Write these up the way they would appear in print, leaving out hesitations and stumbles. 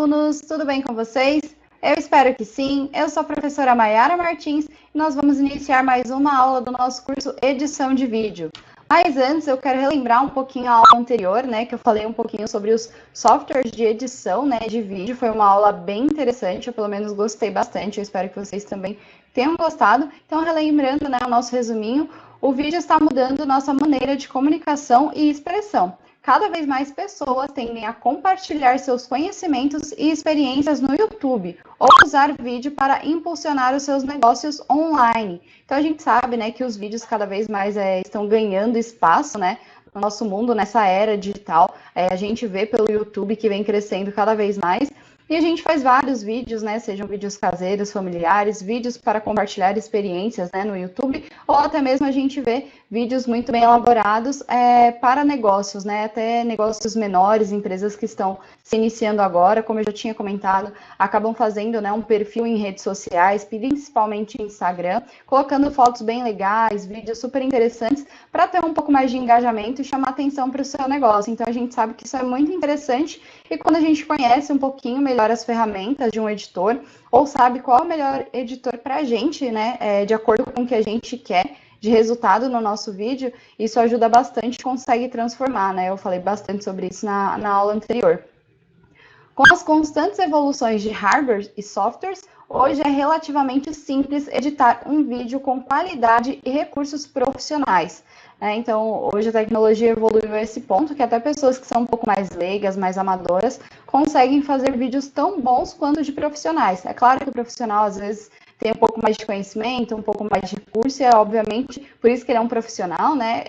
alunos! Tudo bem com vocês? Eu espero que sim. Eu sou a professora Mayara Martins e nós vamos iniciar mais uma aula do nosso curso Edição de Vídeo. Mas antes, eu quero relembrar um pouquinho a aula anterior, né, que eu falei um pouquinho sobre os softwares de edição, né, de vídeo. Foi uma aula bem interessante, eu pelo menos gostei bastante, eu espero que vocês também tenham gostado. Então, relembrando, né, o nosso resuminho, o vídeo está mudando nossa maneira de comunicação e expressão. Cada vez mais pessoas tendem a compartilhar seus conhecimentos e experiências no YouTube ou usar vídeo para impulsionar os seus negócios online. Então a gente sabe, né, que os vídeos cada vez mais estão ganhando espaço, né, no nosso mundo, nessa era digital. A gente vê pelo YouTube que vem crescendo cada vez mais. E a gente faz vários vídeos, né, sejam vídeos caseiros, familiares, vídeos para compartilhar experiências, né, no YouTube, ou até mesmo a gente vê vídeos muito bem elaborados para negócios, né, até negócios menores, empresas que estão se iniciando agora, como eu já tinha comentado, acabam fazendo, né, um perfil em redes sociais, principalmente Instagram, colocando fotos bem legais, vídeos super interessantes, para ter um pouco mais de engajamento e chamar atenção para o seu negócio. Então a gente sabe que isso é muito interessante e quando a gente conhece um pouquinho melhor as ferramentas de um editor, ou sabe qual é o melhor editor para a gente, né, de acordo com o que a gente quer de resultado no nosso vídeo, isso ajuda bastante, consegue transformar, né? Eu falei bastante sobre isso na aula anterior. Com as constantes evoluções de hardware e softwares, hoje é relativamente simples editar um vídeo com qualidade e recursos profissionais. Então, hoje a tecnologia evoluiu a esse ponto que até pessoas que são um pouco mais leigas, mais amadoras, conseguem fazer vídeos tão bons quanto de profissionais. É claro que o profissional, às vezes, tem um pouco mais de conhecimento, um pouco mais de recurso, e é obviamente por isso que ele é um profissional, né?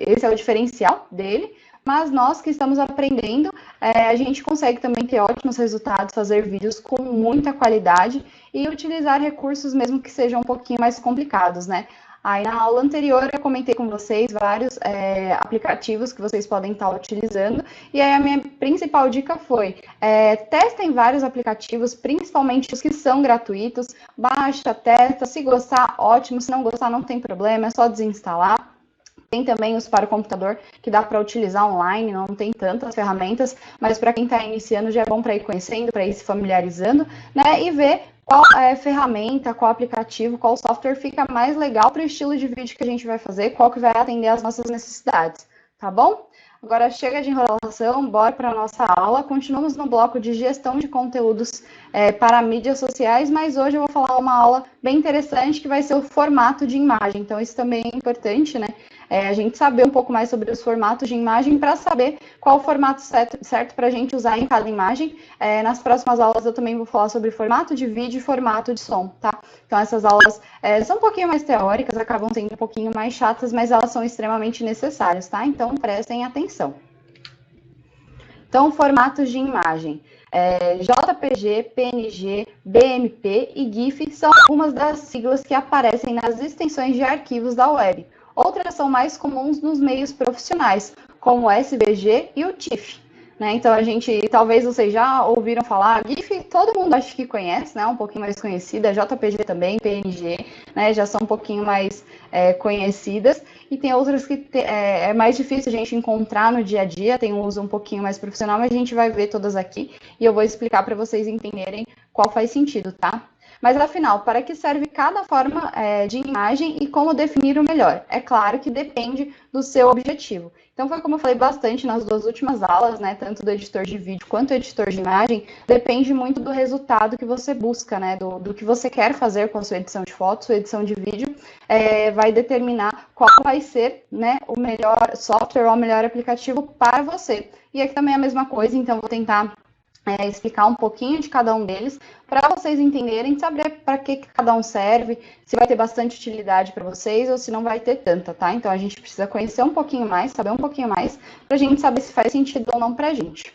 Esse é o diferencial dele. Mas nós que estamos aprendendo, a gente consegue também ter ótimos resultados, fazer vídeos com muita qualidade e utilizar recursos mesmo que sejam um pouquinho mais complicados, né? Aí na aula anterior eu comentei com vocês vários aplicativos que vocês podem estar utilizando, e aí a minha principal dica foi, testem vários aplicativos, principalmente os que são gratuitos, baixa, testa, se gostar, ótimo, se não gostar não tem problema, é só desinstalar. Tem também os para o computador, que dá para utilizar online, não tem tantas ferramentas, mas para quem está iniciando já é bom para ir conhecendo, para ir se familiarizando, né? E ver qual ferramenta, qual aplicativo, qual software fica mais legal para o estilo de vídeo que a gente vai fazer, qual que vai atender às nossas necessidades, tá bom? Agora chega de enrolação, bora para a nossa aula. Continuamos no bloco de gestão de conteúdos para mídias sociais, mas hoje eu vou falar uma aula bem interessante que vai ser o formato de imagem. Então isso também é importante, né? A gente saber um pouco mais sobre os formatos de imagem para saber qual o formato certo para a gente usar em cada imagem. Nas próximas aulas eu também vou falar sobre formato de vídeo e formato de som, tá? Então essas aulas são um pouquinho mais teóricas, acabam sendo um pouquinho mais chatas, mas elas são extremamente necessárias, tá? Então prestem atenção. Então, formatos de imagem. JPG, PNG, BMP e GIF são algumas das siglas que aparecem nas extensões de arquivos da web. Outras são mais comuns nos meios profissionais, como o SVG e o TIFF. Né? Então, talvez vocês já ouviram falar, GIF todo mundo acho que conhece, né? Um pouquinho mais conhecida, JPG também, PNG, né? Já são um pouquinho mais conhecidas, e tem outras que é mais difícil a gente encontrar no dia a dia, tem um uso um pouquinho mais profissional, mas a gente vai ver todas aqui, e eu vou explicar para vocês entenderem qual faz sentido, tá? Mas, afinal, para que serve cada forma de imagem e como definir o melhor? É claro que depende do seu objetivo. Então, foi como eu falei bastante nas duas últimas aulas, né? Tanto do editor de vídeo quanto do editor de imagem, depende muito do resultado que você busca, né? Do que você quer fazer com a sua edição de foto, sua edição de vídeo, vai determinar qual vai ser, né, o melhor software ou o melhor aplicativo para você. E aqui também é a mesma coisa, então vou tentar explicar um pouquinho de cada um deles, para vocês entenderem, saber para que cada um serve, se vai ter bastante utilidade para vocês ou se não vai ter tanta, tá? Então a gente precisa conhecer um pouquinho mais, saber um pouquinho mais, para a gente saber se faz sentido ou não para a gente.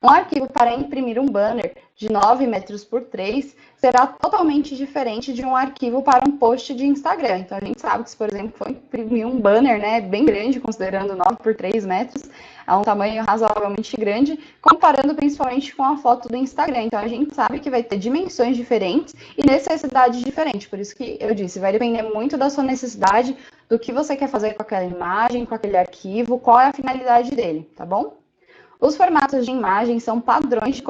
Um arquivo para imprimir um banner de 9 metros por 3 será totalmente diferente de um arquivo para um post de Instagram. Então, a gente sabe que se, por exemplo, for imprimir um banner, né, bem grande, considerando 9 por 3 metros, é um tamanho razoavelmente grande, comparando principalmente com a foto do Instagram. Então, a gente sabe que vai ter dimensões diferentes e necessidades diferentes. Por isso que eu disse, vai depender muito da sua necessidade, do que você quer fazer com aquela imagem, com aquele arquivo, qual é a finalidade dele, tá bom? Os formatos de imagem são padrões de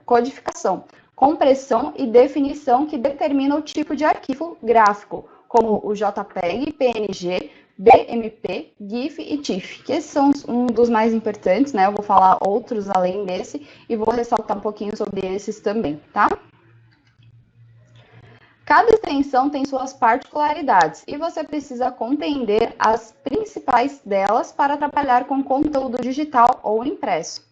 codificação, compressão e definição que determinam o tipo de arquivo gráfico, como o JPEG, PNG, BMP, GIF e TIFF, que esses são um dos mais importantes, né? Eu vou falar outros além desse e vou ressaltar um pouquinho sobre esses também, tá? Cada extensão tem suas particularidades e você precisa compreender as principais delas para trabalhar com conteúdo digital ou impresso.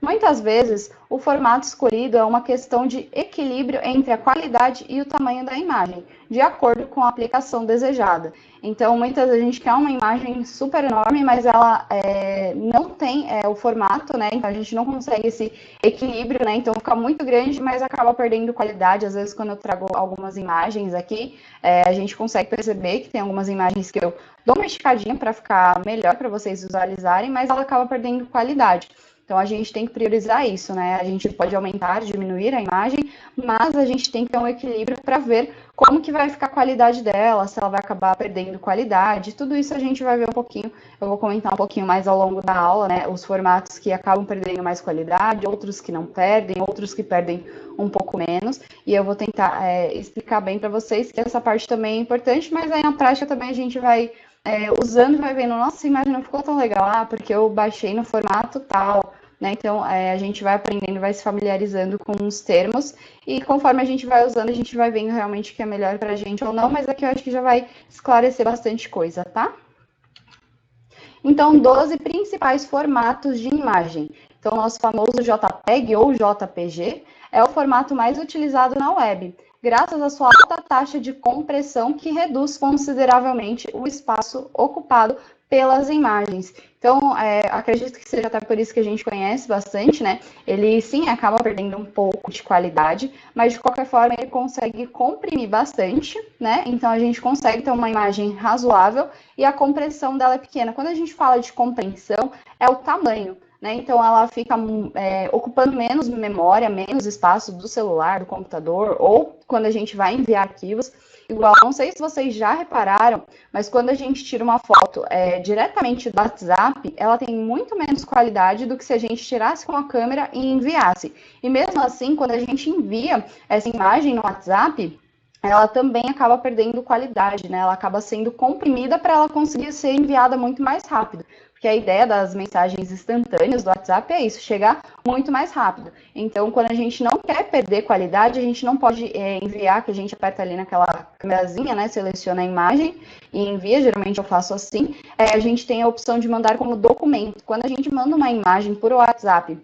Muitas vezes, o formato escolhido é uma questão de equilíbrio entre a qualidade e o tamanho da imagem, de acordo com a aplicação desejada. Então, muitas vezes a gente quer uma imagem super enorme, mas ela não tem o formato, né? Então, a gente não consegue esse equilíbrio, né? Então, fica muito grande, mas acaba perdendo qualidade. Às vezes, quando eu trago algumas imagens aqui, a gente consegue perceber que tem algumas imagens que eu dou uma esticadinha para ficar melhor para vocês visualizarem, mas ela acaba perdendo qualidade. Então, a gente tem que priorizar isso, né? A gente pode aumentar, diminuir a imagem, mas a gente tem que ter um equilíbrio para ver como que vai ficar a qualidade dela, se ela vai acabar perdendo qualidade. Tudo isso a gente vai ver um pouquinho, eu vou comentar um pouquinho mais ao longo da aula, né? Os formatos que acabam perdendo mais qualidade, outros que não perdem, outros que perdem um pouco menos. E eu vou tentar explicar bem para vocês que essa parte também é importante, mas aí na prática também a gente vai usando e vai vendo, nossa, a imagem não ficou tão legal, porque eu baixei no formato tal, né? Então, a gente vai aprendendo, vai se familiarizando com os termos, e conforme a gente vai usando, a gente vai vendo realmente o que é melhor pra gente ou não, mas aqui eu acho que já vai esclarecer bastante coisa, tá? Então, 12 principais formatos de imagem. Então, o nosso famoso JPEG ou JPG é o formato mais utilizado na web, graças à sua alta taxa de compressão que reduz consideravelmente o espaço ocupado pelas imagens. Então, acredito que seja até por isso que a gente conhece bastante, né? Ele sim acaba perdendo um pouco de qualidade, mas de qualquer forma ele consegue comprimir bastante, né? Então a gente consegue ter uma imagem razoável e a compressão dela é pequena. Quando a gente fala de compressão, é o tamanho, né? Então ela fica ocupando menos memória, menos espaço do celular, do computador, ou quando a gente vai enviar arquivos. Igual, não sei se vocês já repararam, mas quando a gente tira uma foto diretamente do WhatsApp, ela tem muito menos qualidade do que se a gente tirasse com a câmera e enviasse. E mesmo assim, quando a gente envia essa imagem no WhatsApp, ela também acaba perdendo qualidade, né? Ela acaba sendo comprimida para ela conseguir ser enviada muito mais rápido. Porque a ideia das mensagens instantâneas do WhatsApp é isso, chegar muito mais rápido. Então, quando a gente não quer perder qualidade, a gente não pode enviar, que a gente aperta ali naquela câmerazinha, né? Seleciona a imagem e envia, geralmente eu faço assim. A gente tem a opção de mandar como documento. Quando a gente manda uma imagem por WhatsApp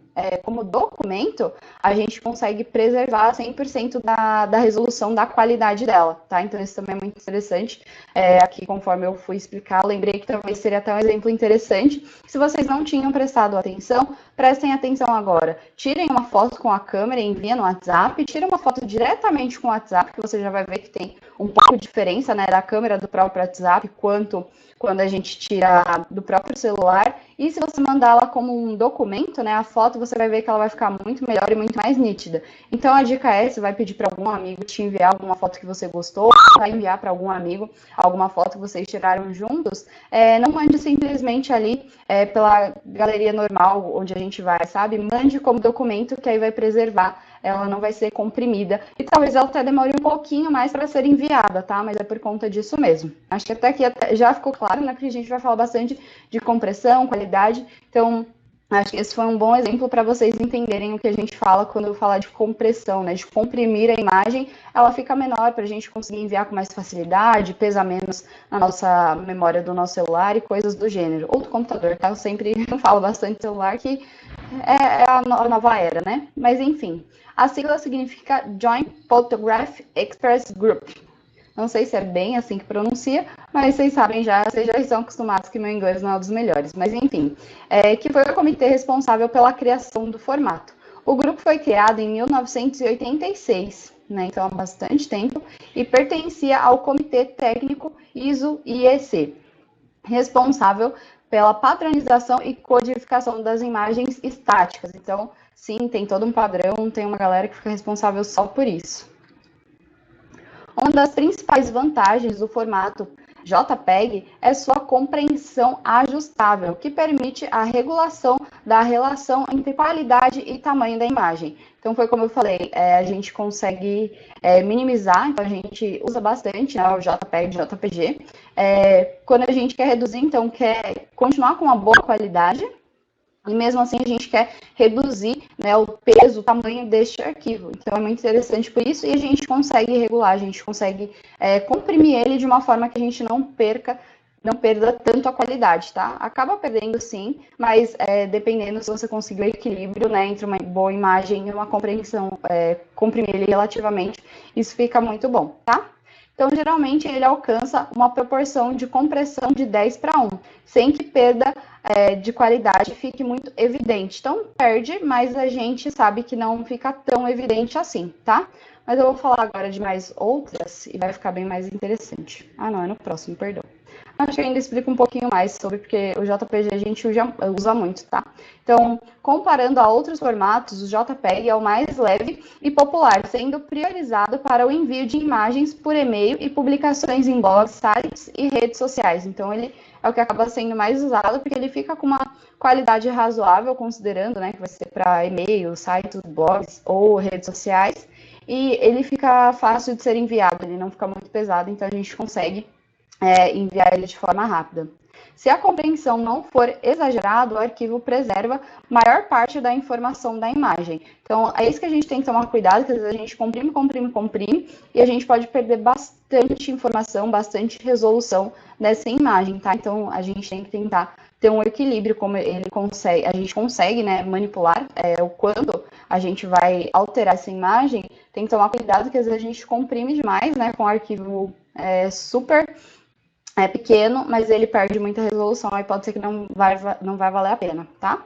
como documento, a gente consegue preservar 100% da resolução da qualidade dela, tá? Então, isso também é muito interessante. Aqui, conforme eu fui explicar, lembrei que talvez seria até um exemplo interessante. Se vocês não tinham prestado atenção, prestem atenção agora. Tirem uma foto com a câmera e enviem no WhatsApp. Tirem uma foto diretamente com o WhatsApp, que você já vai ver que tem um pouco de diferença, né, da câmera do próprio WhatsApp, quanto quando a gente tira do próprio celular. E se você mandá-la como um documento, né, a foto, você vai ver que ela vai ficar muito melhor e muito mais nítida. Então, a dica é, você vai pedir para algum amigo te enviar alguma foto que você gostou, vai enviar para algum amigo alguma foto que vocês tiraram juntos, não mande simplesmente ali pela galeria normal, onde a gente vai, sabe? Mande como documento, que aí vai preservar, ela não vai ser comprimida. E talvez ela até demore um pouquinho mais para ser enviada, tá? Mas é por conta disso mesmo. Acho que até aqui já ficou claro, né? Porque a gente vai falar bastante de compressão, qualidade. Então, acho que esse foi um bom exemplo para vocês entenderem o que a gente fala quando eu falar de compressão, né? De comprimir a imagem, ela fica menor para a gente conseguir enviar com mais facilidade, pesa menos na nossa memória do nosso celular e coisas do gênero. Ou do computador, tá? Eu sempre falo bastante celular, que é a nova era, né? Mas enfim, a sigla significa Joint Photograph Express Group. Não sei se é bem assim que pronuncia, mas vocês sabem já, vocês já estão acostumados que meu inglês não é um dos melhores. Mas enfim, que foi o comitê responsável pela criação do formato. O grupo foi criado em 1986, né, então há bastante tempo, e pertencia ao Comitê Técnico ISO-IEC, responsável pela padronização e codificação das imagens estáticas. Então, sim, tem todo um padrão, tem uma galera que fica responsável só por isso. Uma das principais vantagens do formato JPEG é sua compreensão ajustável, que permite a regulação da relação entre qualidade e tamanho da imagem. Então, foi como eu falei, a gente consegue minimizar, então a gente usa bastante, né, o JPEG, JPG. Quando a gente quer reduzir, então quer continuar com uma boa qualidade, e mesmo assim a gente quer reduzir, né, o peso, o tamanho deste arquivo. Então é muito interessante por isso, e a gente consegue regular, a gente consegue comprimir ele de uma forma que a gente não perda tanto a qualidade, tá? Acaba perdendo sim, mas dependendo se você conseguir o equilíbrio, né, entre uma boa imagem e uma compreensão, comprimir ele relativamente, isso fica muito bom, tá? Então, geralmente, ele alcança uma proporção de compressão de 10:1, sem que perda de qualidade fique muito evidente. Então, perde, mas a gente sabe que não fica tão evidente assim, tá? Mas eu vou falar agora de mais outras e vai ficar bem mais interessante. Ah, não, é no próximo, perdão. Acho que ainda explico um pouquinho mais sobre, porque o JPG a gente usa muito, tá? Então, comparando a outros formatos, o JPEG é o mais leve e popular, sendo priorizado para o envio de imagens por e-mail e publicações em blogs, sites e redes sociais. Então, ele é o que acaba sendo mais usado, porque ele fica com uma qualidade razoável, considerando, né, que vai ser para e-mail, sites, blogs ou redes sociais, e ele fica fácil de ser enviado, ele não fica muito pesado, então a gente consegue enviar ele de forma rápida. Se a compreensão não for exagerada, o arquivo preserva maior parte da informação da imagem. Então, é isso que a gente tem que tomar cuidado, que às vezes a gente comprime, e a gente pode perder bastante informação, bastante resolução nessa imagem, tá? Então, a gente tem que tentar ter um equilíbrio, como ele consegue, a gente consegue, né, manipular o quando a gente vai alterar essa imagem, tem que tomar cuidado, que às vezes a gente comprime demais, né, com um arquivo super pequeno, mas ele perde muita resolução, aí pode ser que não vai valer a pena, tá?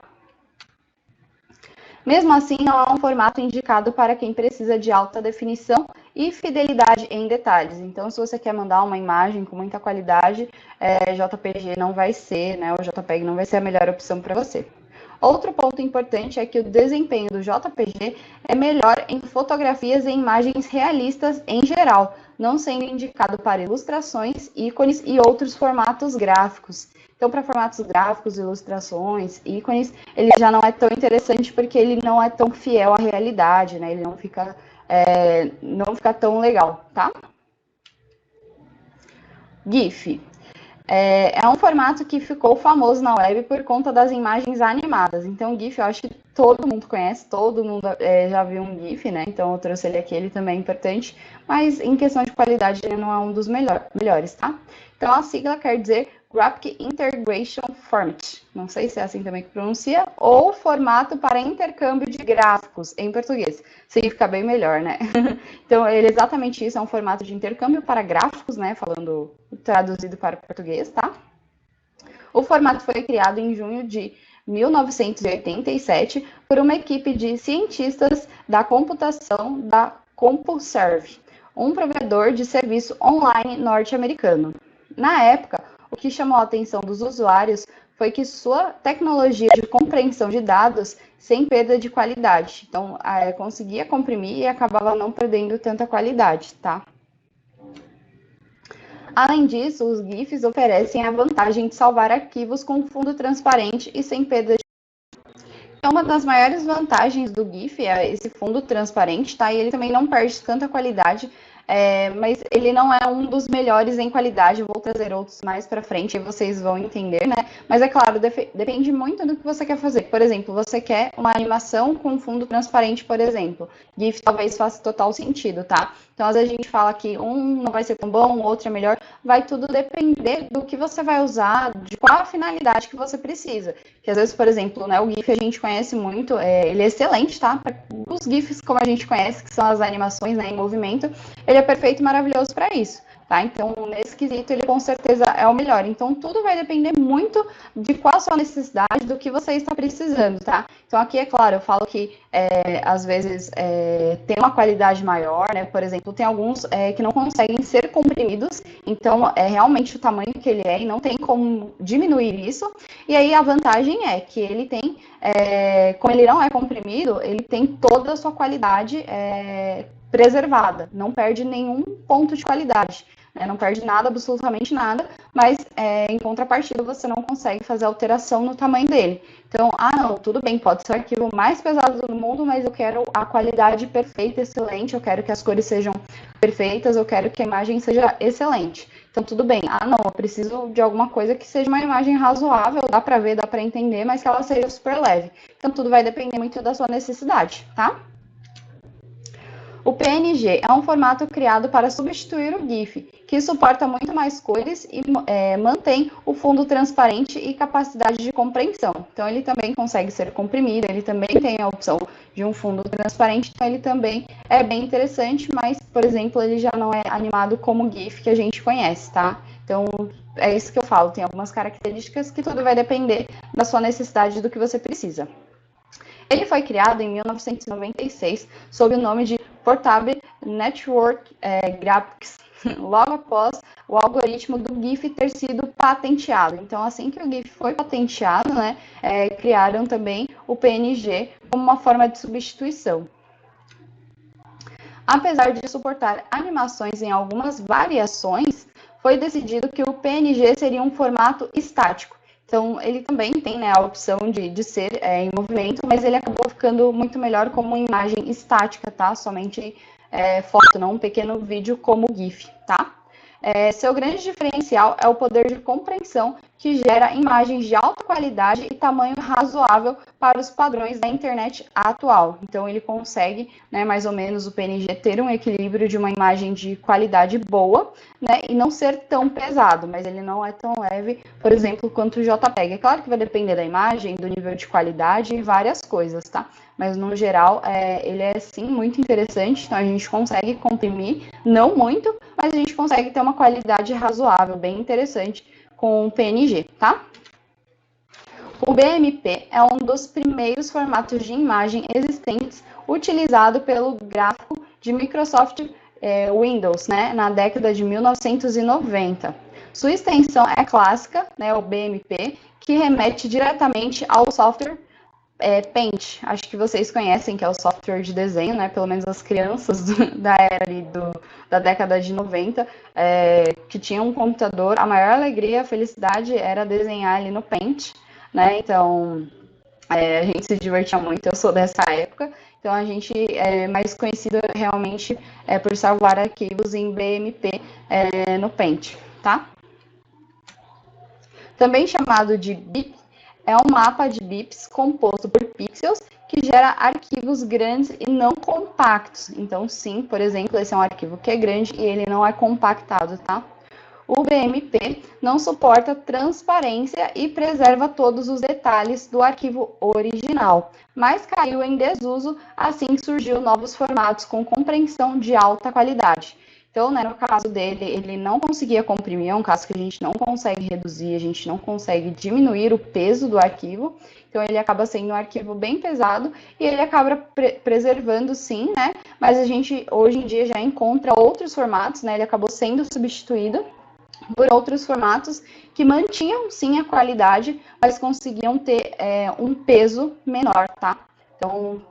Mesmo assim, não é um formato indicado para quem precisa de alta definição e fidelidade em detalhes. Então, se você quer mandar uma imagem com muita qualidade, JPG não vai ser, né, o JPEG não vai ser a melhor opção para você. Outro ponto importante é que o desempenho do JPG é melhor em fotografias e imagens realistas em geral, não sendo indicado para ilustrações, ícones e outros formatos gráficos. Então, para formatos gráficos, ilustrações, ícones, ele já não é tão interessante porque ele não é tão fiel à realidade, né? Ele não fica tão legal, tá? GIF. É um formato que ficou famoso na web por conta das imagens animadas. Então, o GIF, eu acho que todo mundo conhece, todo mundo já viu um GIF, né? Então, eu trouxe ele aqui, ele também é importante. Mas, em questão de qualidade, ele não é um dos melhores, tá? Então, a sigla quer dizer Graphic Integration Format. Não sei se é assim também que pronuncia. Ou formato para intercâmbio de gráficos, em português. Significa bem melhor, né? Então, ele é exatamente isso, é um formato de intercâmbio para gráficos, né? Falando traduzido para o português, tá? O formato foi criado em junho de 1987 por uma equipe de cientistas da computação da CompuServe, um provedor de serviço online norte-americano. Na época, o que chamou a atenção dos usuários foi que sua tecnologia de compreensão de dados sem perda de qualidade. Então, conseguia comprimir e acabava não perdendo tanta qualidade, tá? Além disso, os GIFs oferecem a vantagem de salvar arquivos com fundo transparente e sem perda de... Uma das maiores vantagens do GIF é esse fundo transparente, tá? E ele também não perde tanta qualidade, mas ele não é um dos melhores em qualidade. Eu vou trazer outros mais para frente e vocês vão entender, né? Mas é claro, depende muito do que você quer fazer. Por exemplo, você quer uma animação com fundo transparente, por exemplo. GIF talvez faça total sentido, tá? Então, às vezes a gente fala que um não vai ser tão bom, o outro é melhor. Vai tudo depender do que você vai usar, de qual a finalidade que você precisa. Que às vezes, por exemplo, né, o GIF a gente conhece muito, ele é excelente, tá? Os GIFs, como a gente conhece, que são as animações, né, em movimento, ele é perfeito e maravilhoso para isso. Tá? Então, nesse quesito, ele com certeza é o melhor. Então, tudo vai depender muito de qual a sua necessidade, do que você está precisando, tá? Então, aqui, é claro, eu falo que, às vezes, tem uma qualidade maior, né? Por exemplo, tem alguns que não conseguem ser comprimidos, então, é realmente o tamanho que ele é e não tem como diminuir isso. E aí, a vantagem é que ele tem, como ele não é comprimido, ele tem toda a sua qualidade preservada, não perde nenhum ponto de qualidade. né? Não perde nada, absolutamente nada, mas em contrapartida você não consegue fazer alteração no tamanho dele. Então, não, tudo bem, pode ser o arquivo mais pesado do mundo, mas eu quero a qualidade perfeita, excelente, eu quero que as cores sejam perfeitas, eu quero que a imagem seja excelente. Então, tudo bem. Não, eu preciso de alguma coisa que seja uma imagem razoável, dá para ver, dá para entender, mas que ela seja super leve. Então, tudo vai depender muito da sua necessidade, tá? O PNG é um formato criado para substituir o GIF, que suporta muito mais cores e mantém o fundo transparente e capacidade de compreensão. Então, ele também consegue ser comprimido, ele também tem a opção de um fundo transparente, então ele também é bem interessante, mas, por exemplo, ele já não é animado como GIF que a gente conhece, tá? Então, é isso que eu falo, tem algumas características que tudo vai depender da sua necessidade, do que você precisa. Ele foi criado em 1996 sob o nome de Portable Network Graphics, logo após o algoritmo do GIF ter sido patenteado. Então, assim que o GIF foi patenteado, né, criaram também o PNG como uma forma de substituição. Apesar de suportar animações em algumas variações, foi decidido que o PNG seria um formato estático. Então, ele também tem, né, a opção de ser em movimento, mas ele acabou ficando muito melhor como imagem estática, tá? Somente foto, não um pequeno vídeo como GIF, tá? Seu grande diferencial é o poder de compreensão que gera imagens de alta qualidade e tamanho razoável para os padrões da internet atual. Então, ele consegue, né, mais ou menos, o PNG ter um equilíbrio de uma imagem de qualidade boa, né, e não ser tão pesado, mas ele não é tão leve, por exemplo, quanto o JPEG. É claro que vai depender da imagem, do nível de qualidade e várias coisas, tá? Mas, no geral, ele é, sim, muito interessante. Então, a gente consegue comprimir, não muito, mas a gente consegue ter uma qualidade razoável, bem interessante, com o PNG, tá? O BMP é um dos primeiros formatos de imagem existentes utilizado pelo gráfico de Microsoft Windows, né, na década de 1990. Sua extensão é clássica, né, o BMP, que remete diretamente ao software Paint. Acho que vocês conhecem, que é o software de desenho, né? Pelo menos as crianças da era ali da década de 90, que tinham um computador. A maior alegria, a felicidade era desenhar ali no Paint, né? Então, a gente se divertia muito, eu sou dessa época. Então, a gente é mais conhecido realmente por salvar arquivos em BMP no Paint, tá? Também chamado de BIP, é um mapa de bips composto por pixels que gera arquivos grandes e não compactos. Então, sim, por exemplo, esse é um arquivo que é grande e ele não é compactado, tá? O BMP não suporta transparência e preserva todos os detalhes do arquivo original, mas caiu em desuso assim que surgiu novos formatos com compreensão de alta qualidade. Então, né, no caso dele, ele não conseguia comprimir, é um caso que a gente não consegue reduzir, a gente não consegue diminuir o peso do arquivo, então ele acaba sendo um arquivo bem pesado e ele acaba preservando sim, né, mas a gente hoje em dia já encontra outros formatos, né, ele acabou sendo substituído por outros formatos que mantinham sim a qualidade, mas conseguiam ter um peso menor, tá? Então,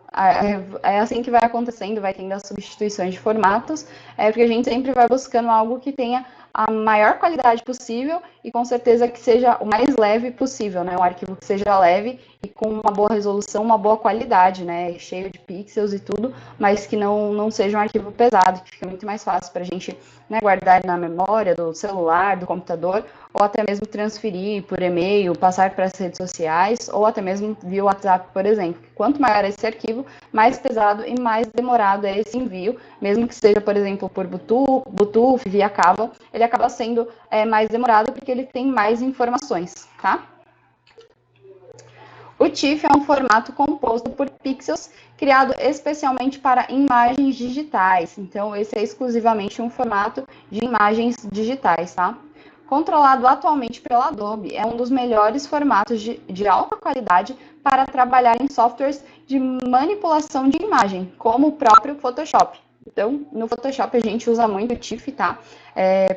é assim que vai acontecendo, vai tendo as substituições de formatos, porque a gente sempre vai buscando algo que tenha a maior qualidade possível e com certeza que seja o mais leve possível, né? Um arquivo que seja leve e com uma boa resolução, uma boa qualidade, né? Cheio de pixels e tudo, mas que não seja um arquivo pesado, que fica muito mais fácil para a gente, né, guardar na memória do celular, do computador, ou até mesmo transferir por e-mail, passar para as redes sociais, ou até mesmo via WhatsApp, por exemplo. Quanto maior esse arquivo, mais pesado e mais demorado é esse envio, mesmo que seja, por exemplo, por Bluetooth, via cabo, ele acaba sendo mais demorado porque ele tem mais informações, tá? O TIFF é um formato composto por pixels, criado especialmente para imagens digitais. Então, esse é exclusivamente um formato de imagens digitais, tá? Controlado atualmente pela Adobe, é um dos melhores formatos de alta qualidade para trabalhar em softwares de manipulação de imagem, como o próprio Photoshop. Então, no Photoshop a gente usa muito o TIFF, tá?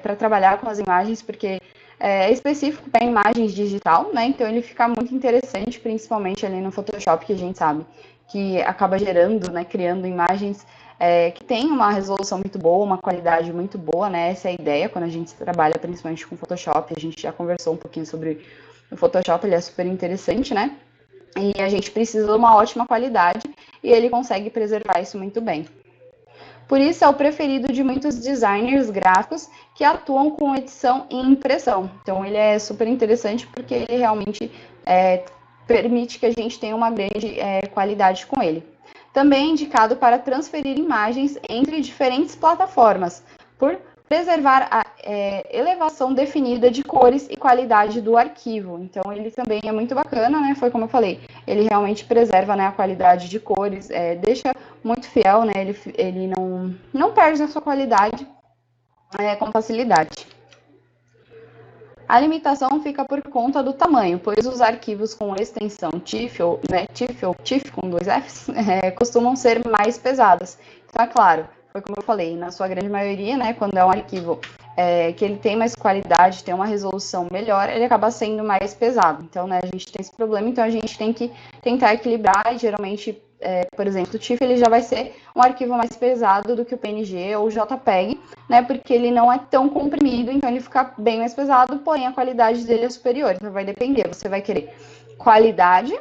Para trabalhar com as imagens, porque é específico para imagens digital, né? Então ele fica muito interessante, principalmente ali no Photoshop, que a gente sabe que acaba gerando, né, criando imagens que tem uma resolução muito boa, uma qualidade muito boa, né? Essa é a ideia quando a gente trabalha principalmente com Photoshop. A gente já conversou um pouquinho sobre o Photoshop, ele é super interessante, né? E a gente precisa de uma ótima qualidade e ele consegue preservar isso muito bem. Por isso é o preferido de muitos designers gráficos que atuam com edição e impressão. Então ele é super interessante porque ele realmente permite que a gente tenha uma grande qualidade com ele. Também é indicado para transferir imagens entre diferentes plataformas, por preservar a elevação definida de cores e qualidade do arquivo. Então, ele também é muito bacana, né? Foi como eu falei, ele realmente preserva, né, a qualidade de cores, deixa muito fiel, né? Ele não perde a sua qualidade com facilidade. A limitação fica por conta do tamanho, pois os arquivos com extensão TIFF, né, TIFF com 2 Fs, costumam ser mais pesados. Então, é claro, foi como eu falei, na sua grande maioria, né, quando é um arquivo que ele tem mais qualidade, tem uma resolução melhor, ele acaba sendo mais pesado. Então, né, a gente tem esse problema, então a gente tem que tentar equilibrar e geralmente, por exemplo, o TIFF ele já vai ser um arquivo mais pesado do que o PNG ou o JPEG, né, porque ele não é tão comprimido, então ele fica bem mais pesado, porém a qualidade dele é superior. Então vai depender, você vai querer qualidade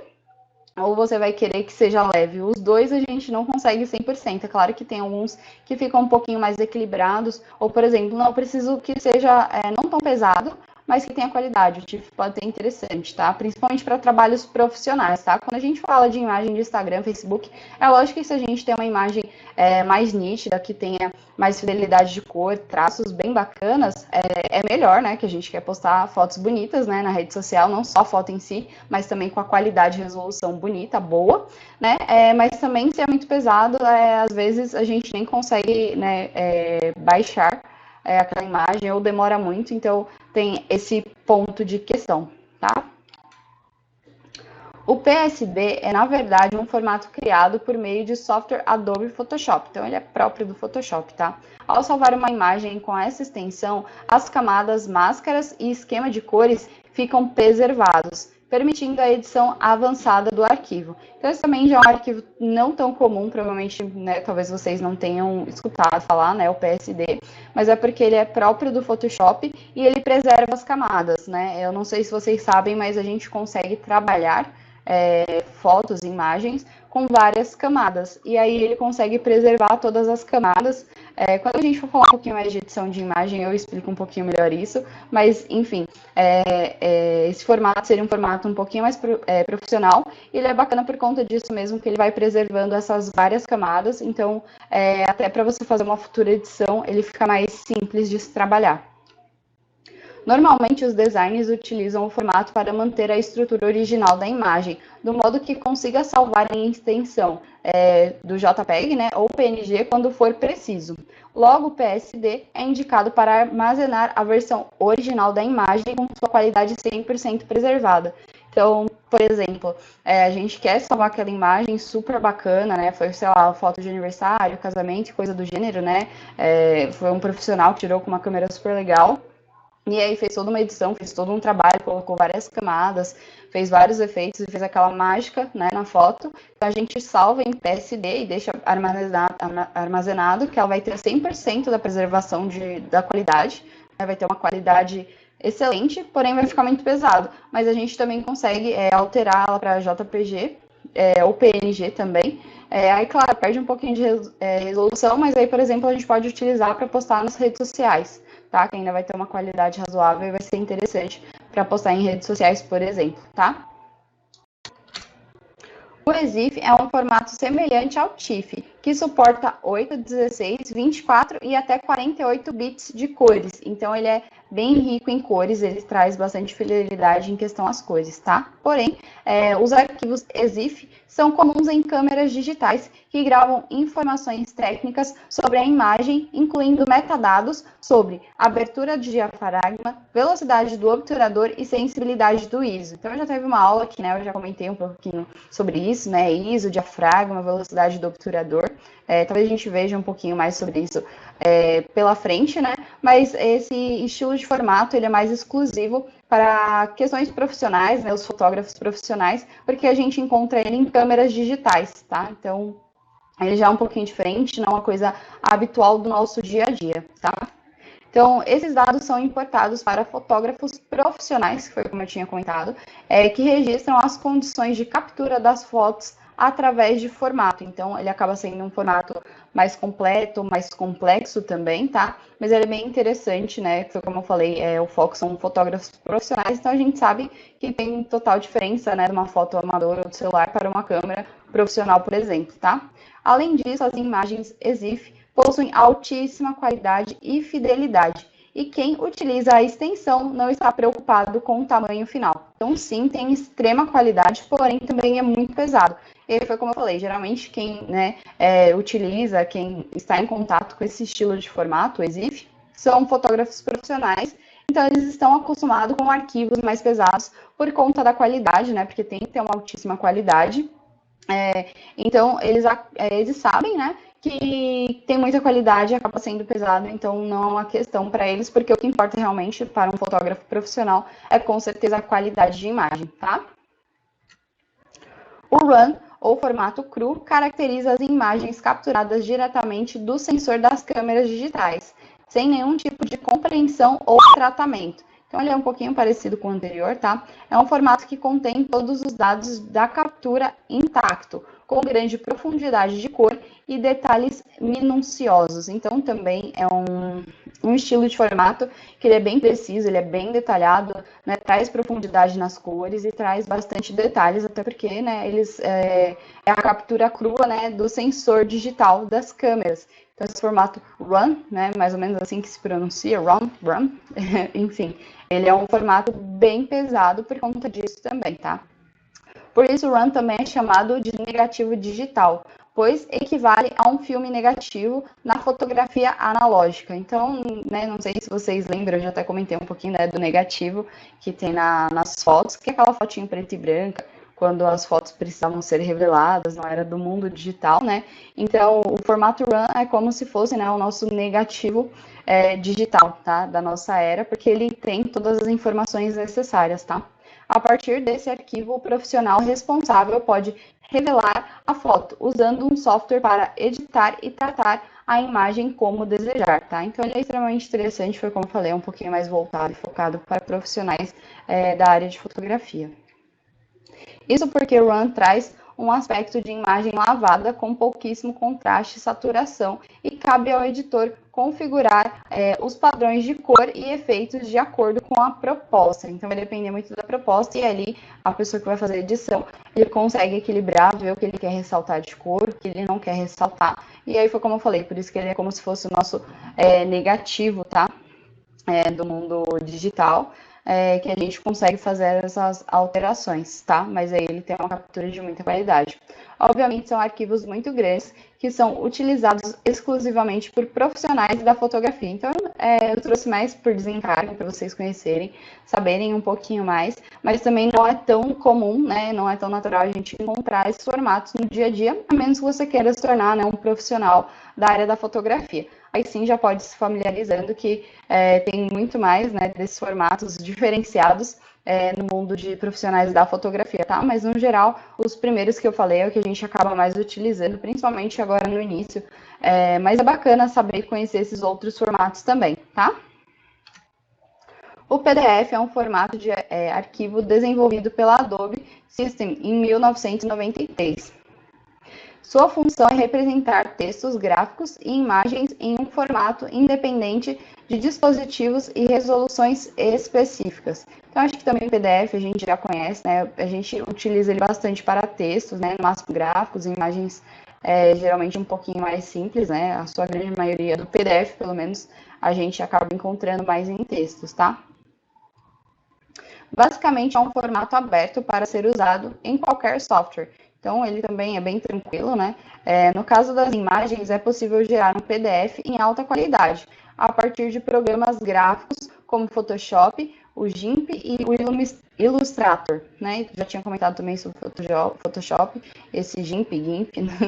ou você vai querer que seja leve. Os dois a gente não consegue 100%. É claro que tem alguns que ficam um pouquinho mais equilibrados, ou por exemplo, não preciso que seja não tão pesado, mas que tenha qualidade. O TIFF pode ser interessante, tá? Principalmente para trabalhos profissionais, tá? Quando a gente fala de imagem de Instagram, Facebook, é lógico que se a gente tem uma imagem mais nítida, que tenha mais fidelidade de cor, traços bem bacanas, é melhor, né? Que a gente quer postar fotos bonitas, né, na rede social, não só a foto em si, mas também com a qualidade e resolução bonita, boa, né? Mas também se é muito pesado, às vezes a gente nem consegue, né, baixar aquela imagem ou demora muito, então tem esse ponto de questão, tá? O PSD é, na verdade, um formato criado por meio de software Adobe Photoshop, então ele é próprio do Photoshop, tá? Ao salvar uma imagem com essa extensão, as camadas, máscaras e esquema de cores ficam preservados, permitindo a edição avançada do arquivo. Então, esse também já é um arquivo não tão comum, provavelmente, né, talvez vocês não tenham escutado falar, né, o PSD, mas é porque ele é próprio do Photoshop e ele preserva as camadas, né? Eu não sei se vocês sabem, mas a gente consegue trabalhar fotos, imagens com várias camadas, e aí ele consegue preservar todas as camadas. Quando a gente for falar um pouquinho mais de edição de imagem, eu explico um pouquinho melhor isso, mas enfim, esse formato seria um formato um pouquinho mais profissional, e ele é bacana por conta disso mesmo, que ele vai preservando essas várias camadas, então até para você fazer uma futura edição, ele fica mais simples de se trabalhar. Normalmente, os designers utilizam o formato para manter a estrutura original da imagem, do modo que consiga salvar em extensão do JPEG, né, ou PNG quando for preciso. Logo, o PSD é indicado para armazenar a versão original da imagem com sua qualidade 100% preservada. Então, por exemplo, a gente quer salvar aquela imagem super bacana, né? Foi, sei lá, foto de aniversário, casamento, coisa do gênero, né? Foi um profissional que tirou com uma câmera super legal. E aí fez toda uma edição, fez todo um trabalho, colocou várias camadas, fez vários efeitos e fez aquela mágica, né, na foto. Então a gente salva em PSD e deixa armazenado, que ela vai ter 100% da preservação da qualidade, né, vai ter uma qualidade excelente, porém vai ficar muito pesado. Mas a gente também consegue alterar ela para JPG ou PNG também. Aí, claro, perde um pouquinho de resolução, mas aí, por exemplo, a gente pode utilizar para postar nas redes sociais, tá? Que ainda vai ter uma qualidade razoável e vai ser interessante para postar em redes sociais, por exemplo, tá? O EXIF é um formato semelhante ao TIFF, que suporta 8, 16, 24 e até 48 bits de cores. Então, ele é bem rico em cores, ele traz bastante fidelidade em questão às cores, tá? Porém, os arquivos EXIF são comuns em câmeras digitais que gravam informações técnicas sobre a imagem, incluindo metadados sobre abertura de diafragma, velocidade do obturador e sensibilidade do ISO. Então, eu já teve uma aula aqui, né? Eu já comentei um pouquinho sobre isso, né? ISO, diafragma, velocidade do obturador. Talvez a gente veja um pouquinho mais sobre isso pela frente, né? mas esse estilo de formato ele é mais exclusivo para questões profissionais, né, os fotógrafos profissionais, porque a gente encontra ele em câmeras digitais, tá? Então, ele já é um pouquinho diferente, não é uma coisa habitual do nosso dia a dia, tá? Então, esses dados são importados para fotógrafos profissionais, que foi como eu tinha comentado, que registram as condições de captura das fotos através de formato. Então, ele acaba sendo um formato mais completo, mais complexo também, tá? Mas ele é bem interessante, né? Foi como eu falei, o foco são fotógrafos profissionais, então a gente sabe que tem total diferença, né, de uma foto amadora ou do celular para uma câmera profissional, por exemplo, tá? Além disso, as imagens EXIF possuem altíssima qualidade e fidelidade. E quem utiliza a extensão não está preocupado com o tamanho final. Então, sim, tem extrema qualidade, porém também é muito pesado. E foi como eu falei, geralmente quem utiliza, quem está em contato com esse estilo de formato, o EXIF, são fotógrafos profissionais. Então, eles estão acostumados com arquivos mais pesados por conta da qualidade, né? Porque tem que ter uma altíssima qualidade. Então, eles sabem, né, que tem muita qualidade e acaba sendo pesado, então não é uma questão para eles, porque o que importa realmente para um fotógrafo profissional é com certeza a qualidade de imagem, tá? O RAW, ou formato cru, caracteriza as imagens capturadas diretamente do sensor das câmeras digitais, sem nenhum tipo de compreensão ou tratamento. Então, ele é um pouquinho parecido com o anterior, tá? É um formato que contém todos os dados da captura intacto, com grande profundidade de cor e detalhes minuciosos. Então, também é um estilo de formato que ele é bem preciso, ele é bem detalhado, né? Traz profundidade nas cores e traz bastante detalhes, até porque, né, é a captura crua, né, do sensor digital das câmeras. Então, esse formato RAW, né, mais ou menos assim que se pronuncia, RAW, enfim, ele é um formato bem pesado por conta disso também, tá? Por isso, o RAW também é chamado de negativo digital, pois equivale a um filme negativo na fotografia analógica. Então, né, não sei se vocês lembram, eu já até comentei um pouquinho, né, do negativo que tem nas fotos, que é aquela fotinha preta e branca, quando as fotos precisavam ser reveladas, não era do mundo digital, né? Então, o formato RAW é como se fosse, né, o nosso negativo digital, tá? Da nossa era, porque ele tem todas as informações necessárias, tá? A partir desse arquivo, o profissional responsável pode revelar a foto, usando um software para editar e tratar a imagem como desejar, tá? Então, ele é extremamente interessante, foi como eu falei, um pouquinho mais voltado e focado para profissionais da área de fotografia. Isso porque o RAW traz um aspecto de imagem lavada com pouquíssimo contraste e saturação e cabe ao editor configurar os padrões de cor e efeitos de acordo com a proposta. Então, vai depender muito da proposta e ali a pessoa que vai fazer a edição, ele consegue equilibrar, ver o que ele quer ressaltar de cor, o que ele não quer ressaltar. E aí foi como eu falei, por isso que ele é como se fosse o nosso negativo, tá? Do mundo digital. Que a gente consegue fazer essas alterações, tá? Mas aí ele tem uma captura de muita qualidade. Obviamente, são arquivos muito grandes que são utilizados exclusivamente por profissionais da fotografia. Então, eu trouxe mais por desencargo para vocês conhecerem, saberem um pouquinho mais, mas também não é tão comum, né? Não é tão natural a gente encontrar esses formatos no dia a dia, a menos que você queira se tornar, né, um profissional da área da fotografia. Aí sim já pode se familiarizando que tem muito mais, né, desses formatos diferenciados no mundo de profissionais da fotografia, tá? Mas no geral, os primeiros que eu falei é o que a gente acaba mais utilizando, principalmente agora no início. Mas é bacana saber e conhecer esses outros formatos também, tá? O PDF é um formato de arquivo desenvolvido pela Adobe System em 1993. Sua função é representar textos gráficos e imagens em um formato independente de dispositivos e resoluções específicas. Então, acho que também o PDF a gente já conhece, né? A gente utiliza ele bastante para textos, né? No máximo gráficos, imagens geralmente um pouquinho mais simples, né? A sua grande maioria do PDF, pelo menos, a gente acaba encontrando mais em textos, tá? Basicamente, é um formato aberto para ser usado em qualquer software. Então, ele também é bem tranquilo, né? No caso das imagens, é possível gerar um PDF em alta qualidade, a partir de programas gráficos como Photoshop, o GIMP e o Illustrator, né? Já tinha comentado também sobre Photoshop, esse GIMP,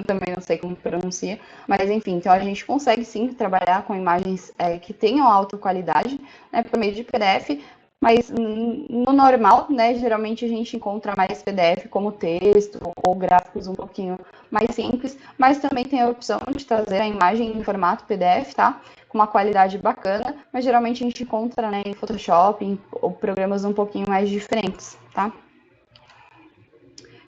também não sei como pronuncia, mas enfim, então a gente consegue sim trabalhar com imagens que tenham alta qualidade, né, por meio de PDF, mas no normal, né, geralmente a gente encontra mais PDF como texto ou gráficos um pouquinho mais simples, mas também tem a opção de trazer a imagem em formato PDF, tá? Com uma qualidade bacana, mas geralmente a gente encontra, né, em Photoshop ou programas um pouquinho mais diferentes, tá?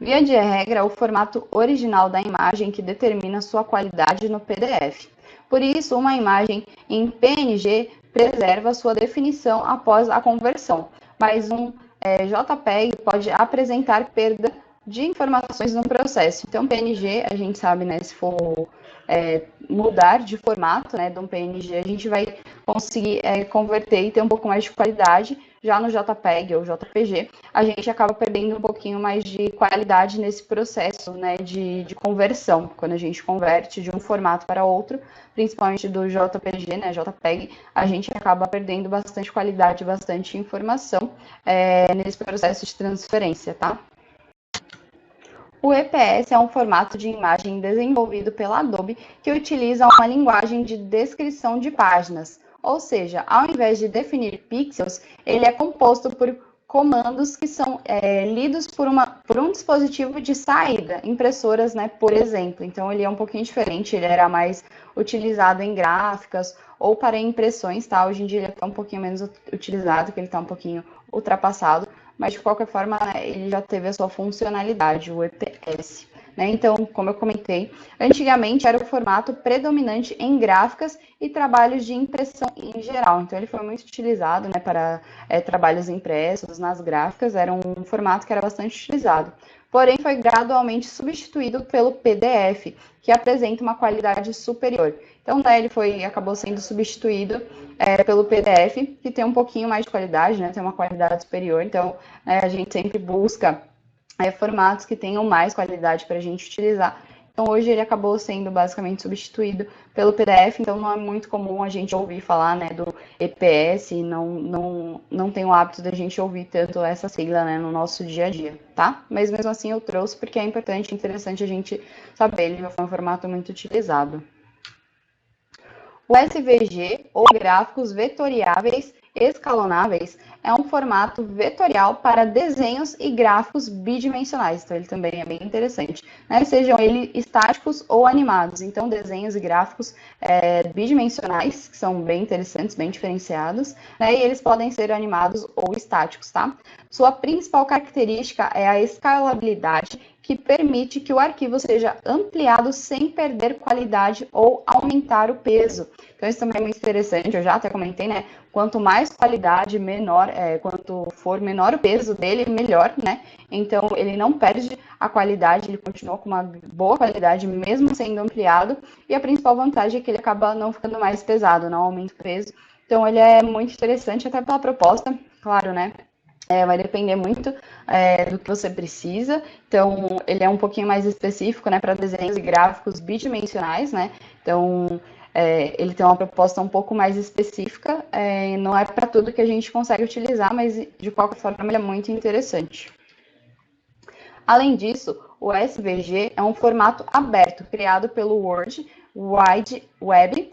Via de regra, é o formato original da imagem que determina sua qualidade no PDF. Por isso, uma imagem em PNG preserva sua definição após a conversão, mas um JPEG pode apresentar perda de informações no processo. Então, PNG, a gente sabe, né, se for mudar de formato, né, de um PNG, a gente vai conseguir converter e ter um pouco mais de qualidade. Já no JPEG ou JPG, a gente acaba perdendo um pouquinho mais de qualidade nesse processo, né, de conversão, quando a gente converte de um formato para outro, principalmente do JPG, né, JPEG, a gente acaba perdendo bastante qualidade, bastante informação nesse processo de transferência, tá? O EPS é um formato de imagem desenvolvido pela Adobe que utiliza uma linguagem de descrição de páginas, ou seja, ao invés de definir pixels, ele é composto por comandos que são lidos por um dispositivo de saída, impressoras, né, por exemplo. Então, ele é um pouquinho diferente, ele era mais utilizado em gráficas ou para impressões, tá? Hoje em dia ele está um pouquinho menos utilizado, que ele está um pouquinho ultrapassado, mas de qualquer forma, né, ele já teve a sua funcionalidade, o EPS. Né? Então, como eu comentei, antigamente era o formato predominante em gráficas e trabalhos de impressão em geral. Então, ele foi muito utilizado, né, para trabalhos impressos nas gráficas, era um formato que era bastante utilizado. Porém, foi gradualmente substituído pelo PDF, que apresenta uma qualidade superior. Então, né, ele acabou sendo substituído pelo PDF, que tem um pouquinho mais de qualidade, né, tem uma qualidade superior. Então, a gente sempre busca formatos que tenham mais qualidade para a gente utilizar. Então, hoje ele acabou sendo basicamente substituído pelo PDF, então não é muito comum a gente ouvir falar, né, do EPS, não tem o hábito da gente ouvir tanto essa sigla, né, no nosso dia a dia, tá? Mas mesmo assim eu trouxe porque é importante e interessante a gente saber, ele já foi um formato muito utilizado. O SVG, ou gráficos vetoriáveis escalonáveis, é um formato vetorial para desenhos e gráficos bidimensionais, então ele também é bem interessante, né? Sejam eles estáticos ou animados, então desenhos e gráficos bidimensionais, que são bem interessantes, bem diferenciados, né? E eles podem ser animados ou estáticos, tá? Sua principal característica é a escalabilidade, que permite que o arquivo seja ampliado sem perder qualidade ou aumentar o peso. Então, isso também é muito interessante, eu já até comentei, né? Quanto mais qualidade, menor, quanto for menor o peso dele, melhor, né? Então, ele não perde a qualidade, ele continua com uma boa qualidade, mesmo sendo ampliado. E a principal vantagem é que ele acaba não ficando mais pesado, não aumenta o peso. Então, ele é muito interessante, até pela proposta, claro, né? Vai depender muito do que você precisa. Então, ele é um pouquinho mais específico, né, para desenhos e gráficos bidimensionais, né? Então, ele tem uma proposta um pouco mais específica. Não é para tudo que a gente consegue utilizar, mas de qualquer forma ele é muito interessante. Além disso, o SVG é um formato aberto criado pelo World Wide Web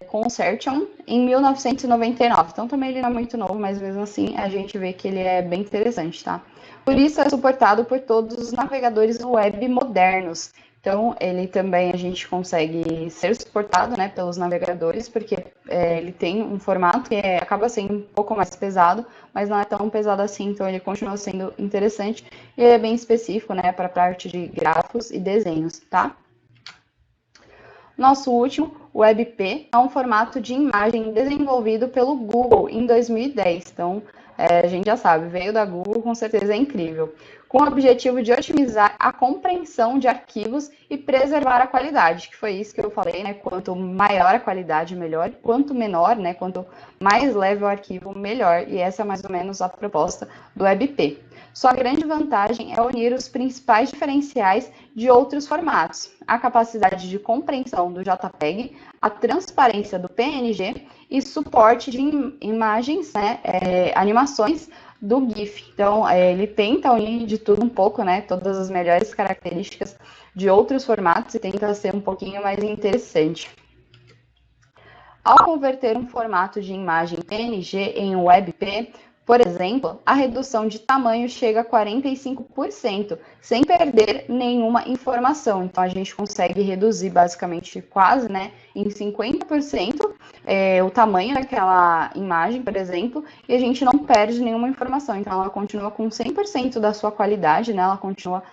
Consortium em 1999. Então também ele não é muito novo, mas mesmo assim a gente vê que ele é bem interessante, tá? Por isso é suportado por todos os navegadores web modernos. Então ele também a gente consegue ser suportado, né, pelos navegadores, porque ele tem um formato que acaba sendo um pouco mais pesado, mas não é tão pesado assim, então ele continua sendo interessante e ele é bem específico, né, para a parte de gráficos e desenhos, tá? Nosso último, o WebP, é um formato de imagem desenvolvido pelo Google em 2010. Então, a gente já sabe, veio da Google, com certeza é incrível. Com o objetivo de otimizar a compreensão de arquivos e preservar a qualidade, que foi isso que eu falei, né? Quanto maior a qualidade, melhor. Quanto menor, né? Quanto mais leve o arquivo, melhor. E essa é mais ou menos a proposta do WebP. Sua grande vantagem é unir os principais diferenciais de outros formatos, a capacidade de compreensão do JPEG, a transparência do PNG e suporte de imagens, né, animações do GIF. Então, ele tenta unir de tudo um pouco, né, todas as melhores características de outros formatos e tenta ser um pouquinho mais interessante. Ao converter um formato de imagem PNG em WebP, por exemplo, a redução de tamanho chega a 45%, sem perder nenhuma informação. Então, a gente consegue reduzir basicamente quase, né, em 50% o tamanho daquela imagem, por exemplo, e a gente não perde nenhuma informação. Então, ela continua com 100% da sua qualidade, né, ela continua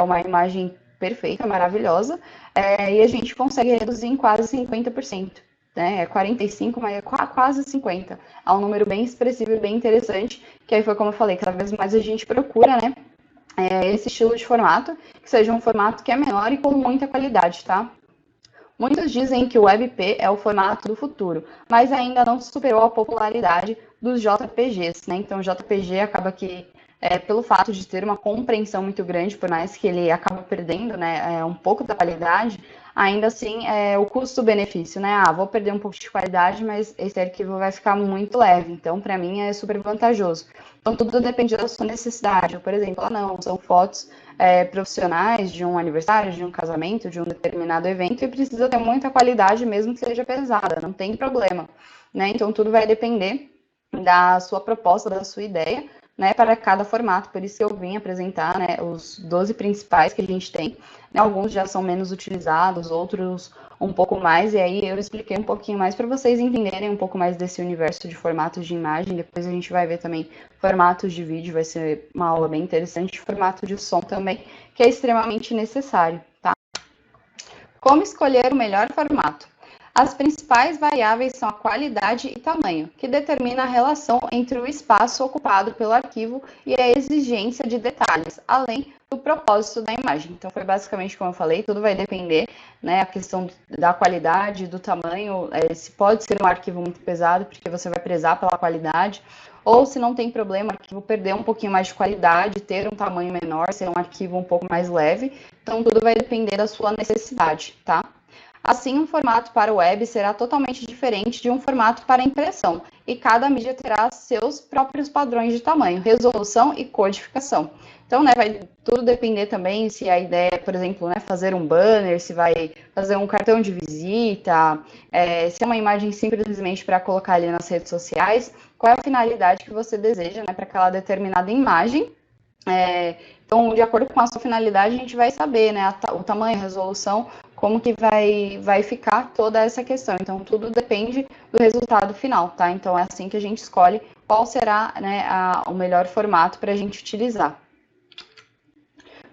uma imagem perfeita, maravilhosa, e a gente consegue reduzir em quase 50%. Né, é 45, mas é quase 50. É um número bem expressivo e bem interessante, que aí foi como eu falei, cada vez mais a gente procura, né, esse estilo de formato, que seja um formato que é menor e com muita qualidade, tá? Muitos dizem que o WebP é o formato do futuro, mas ainda não superou a popularidade dos JPGs, né? Então, o JPG acaba que, pelo fato de ter uma compreensão muito grande, por mais que ele acaba perdendo, né, um pouco da qualidade, ainda assim, o custo-benefício, né? Ah, vou perder um pouco de qualidade, mas esse arquivo vai ficar muito leve. Então, para mim, é super vantajoso. Então, tudo depende da sua necessidade. Por exemplo, não, são fotos profissionais de um aniversário, de um casamento, de um determinado evento e precisa ter muita qualidade, mesmo que seja pesada, não tem problema, né? Então, tudo vai depender da sua proposta, da sua ideia, né, para cada formato. Por isso que eu vim apresentar, né, os 12 principais que a gente tem. Né, alguns já são menos utilizados, outros um pouco mais, e aí eu expliquei um pouquinho mais para vocês entenderem um pouco mais desse universo de formatos de imagem. Depois a gente vai ver também formatos de vídeo, vai ser uma aula bem interessante, formato de som também, que é extremamente necessário, tá? Como escolher o melhor formato? As principais variáveis são a qualidade e tamanho, que determina a relação entre o espaço ocupado pelo arquivo e a exigência de detalhes, além do propósito da imagem. Então, foi basicamente como eu falei, tudo vai depender, né, a questão da qualidade, do tamanho, se pode ser um arquivo muito pesado, porque você vai prezar pela qualidade, ou se não tem problema, o arquivo perder um pouquinho mais de qualidade, ter um tamanho menor, ser um arquivo um pouco mais leve. Então, tudo vai depender da sua necessidade, tá? Assim, um formato para o web será totalmente diferente de um formato para impressão, e cada mídia terá seus próprios padrões de tamanho, resolução e codificação. Então, né, vai tudo depender também se a ideia é, por exemplo, né, fazer um banner, se vai fazer um cartão de visita, se é uma imagem simplesmente para colocar ali nas redes sociais, qual é a finalidade que você deseja, né, para aquela determinada imagem. Então, de acordo com a sua finalidade, a gente vai saber, né, o tamanho, a resolução, como que vai ficar toda essa questão. Então, tudo depende do resultado final, tá? Então, é assim que a gente escolhe qual será, né, o melhor formato para a gente utilizar.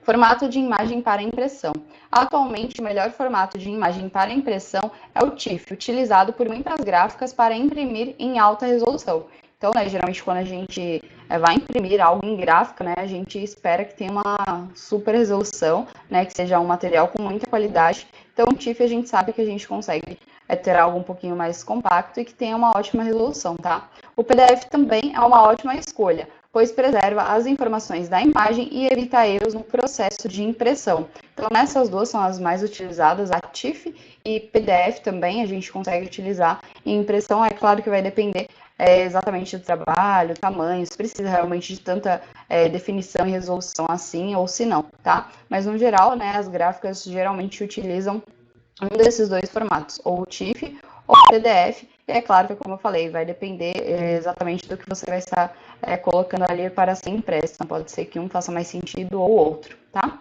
Formato de imagem para impressão. Atualmente, o melhor formato de imagem para impressão é o TIFF, utilizado por muitas gráficas para imprimir em alta resolução. Então, né, geralmente quando a gente vai imprimir algo em gráfica, né, a gente espera que tenha uma super resolução, né, que seja um material com muita qualidade. Então, o TIFF a gente sabe que a gente consegue ter algo um pouquinho mais compacto e que tenha uma ótima resolução, tá? O PDF também é uma ótima escolha, pois preserva as informações da imagem e evita erros no processo de impressão. Então, nessas duas são as mais utilizadas, a TIFF e PDF também a gente consegue utilizar em impressão. É claro que vai depender exatamente do trabalho, tamanho, se precisa realmente de tanta definição e resolução assim ou se não, tá? Mas, no geral, né, as gráficas geralmente utilizam um desses dois formatos, ou o TIFF ou o PDF. E é claro que, como eu falei, vai depender exatamente do que você vai estar colocando ali para ser impresso. Então, pode ser que um faça mais sentido ou outro, tá?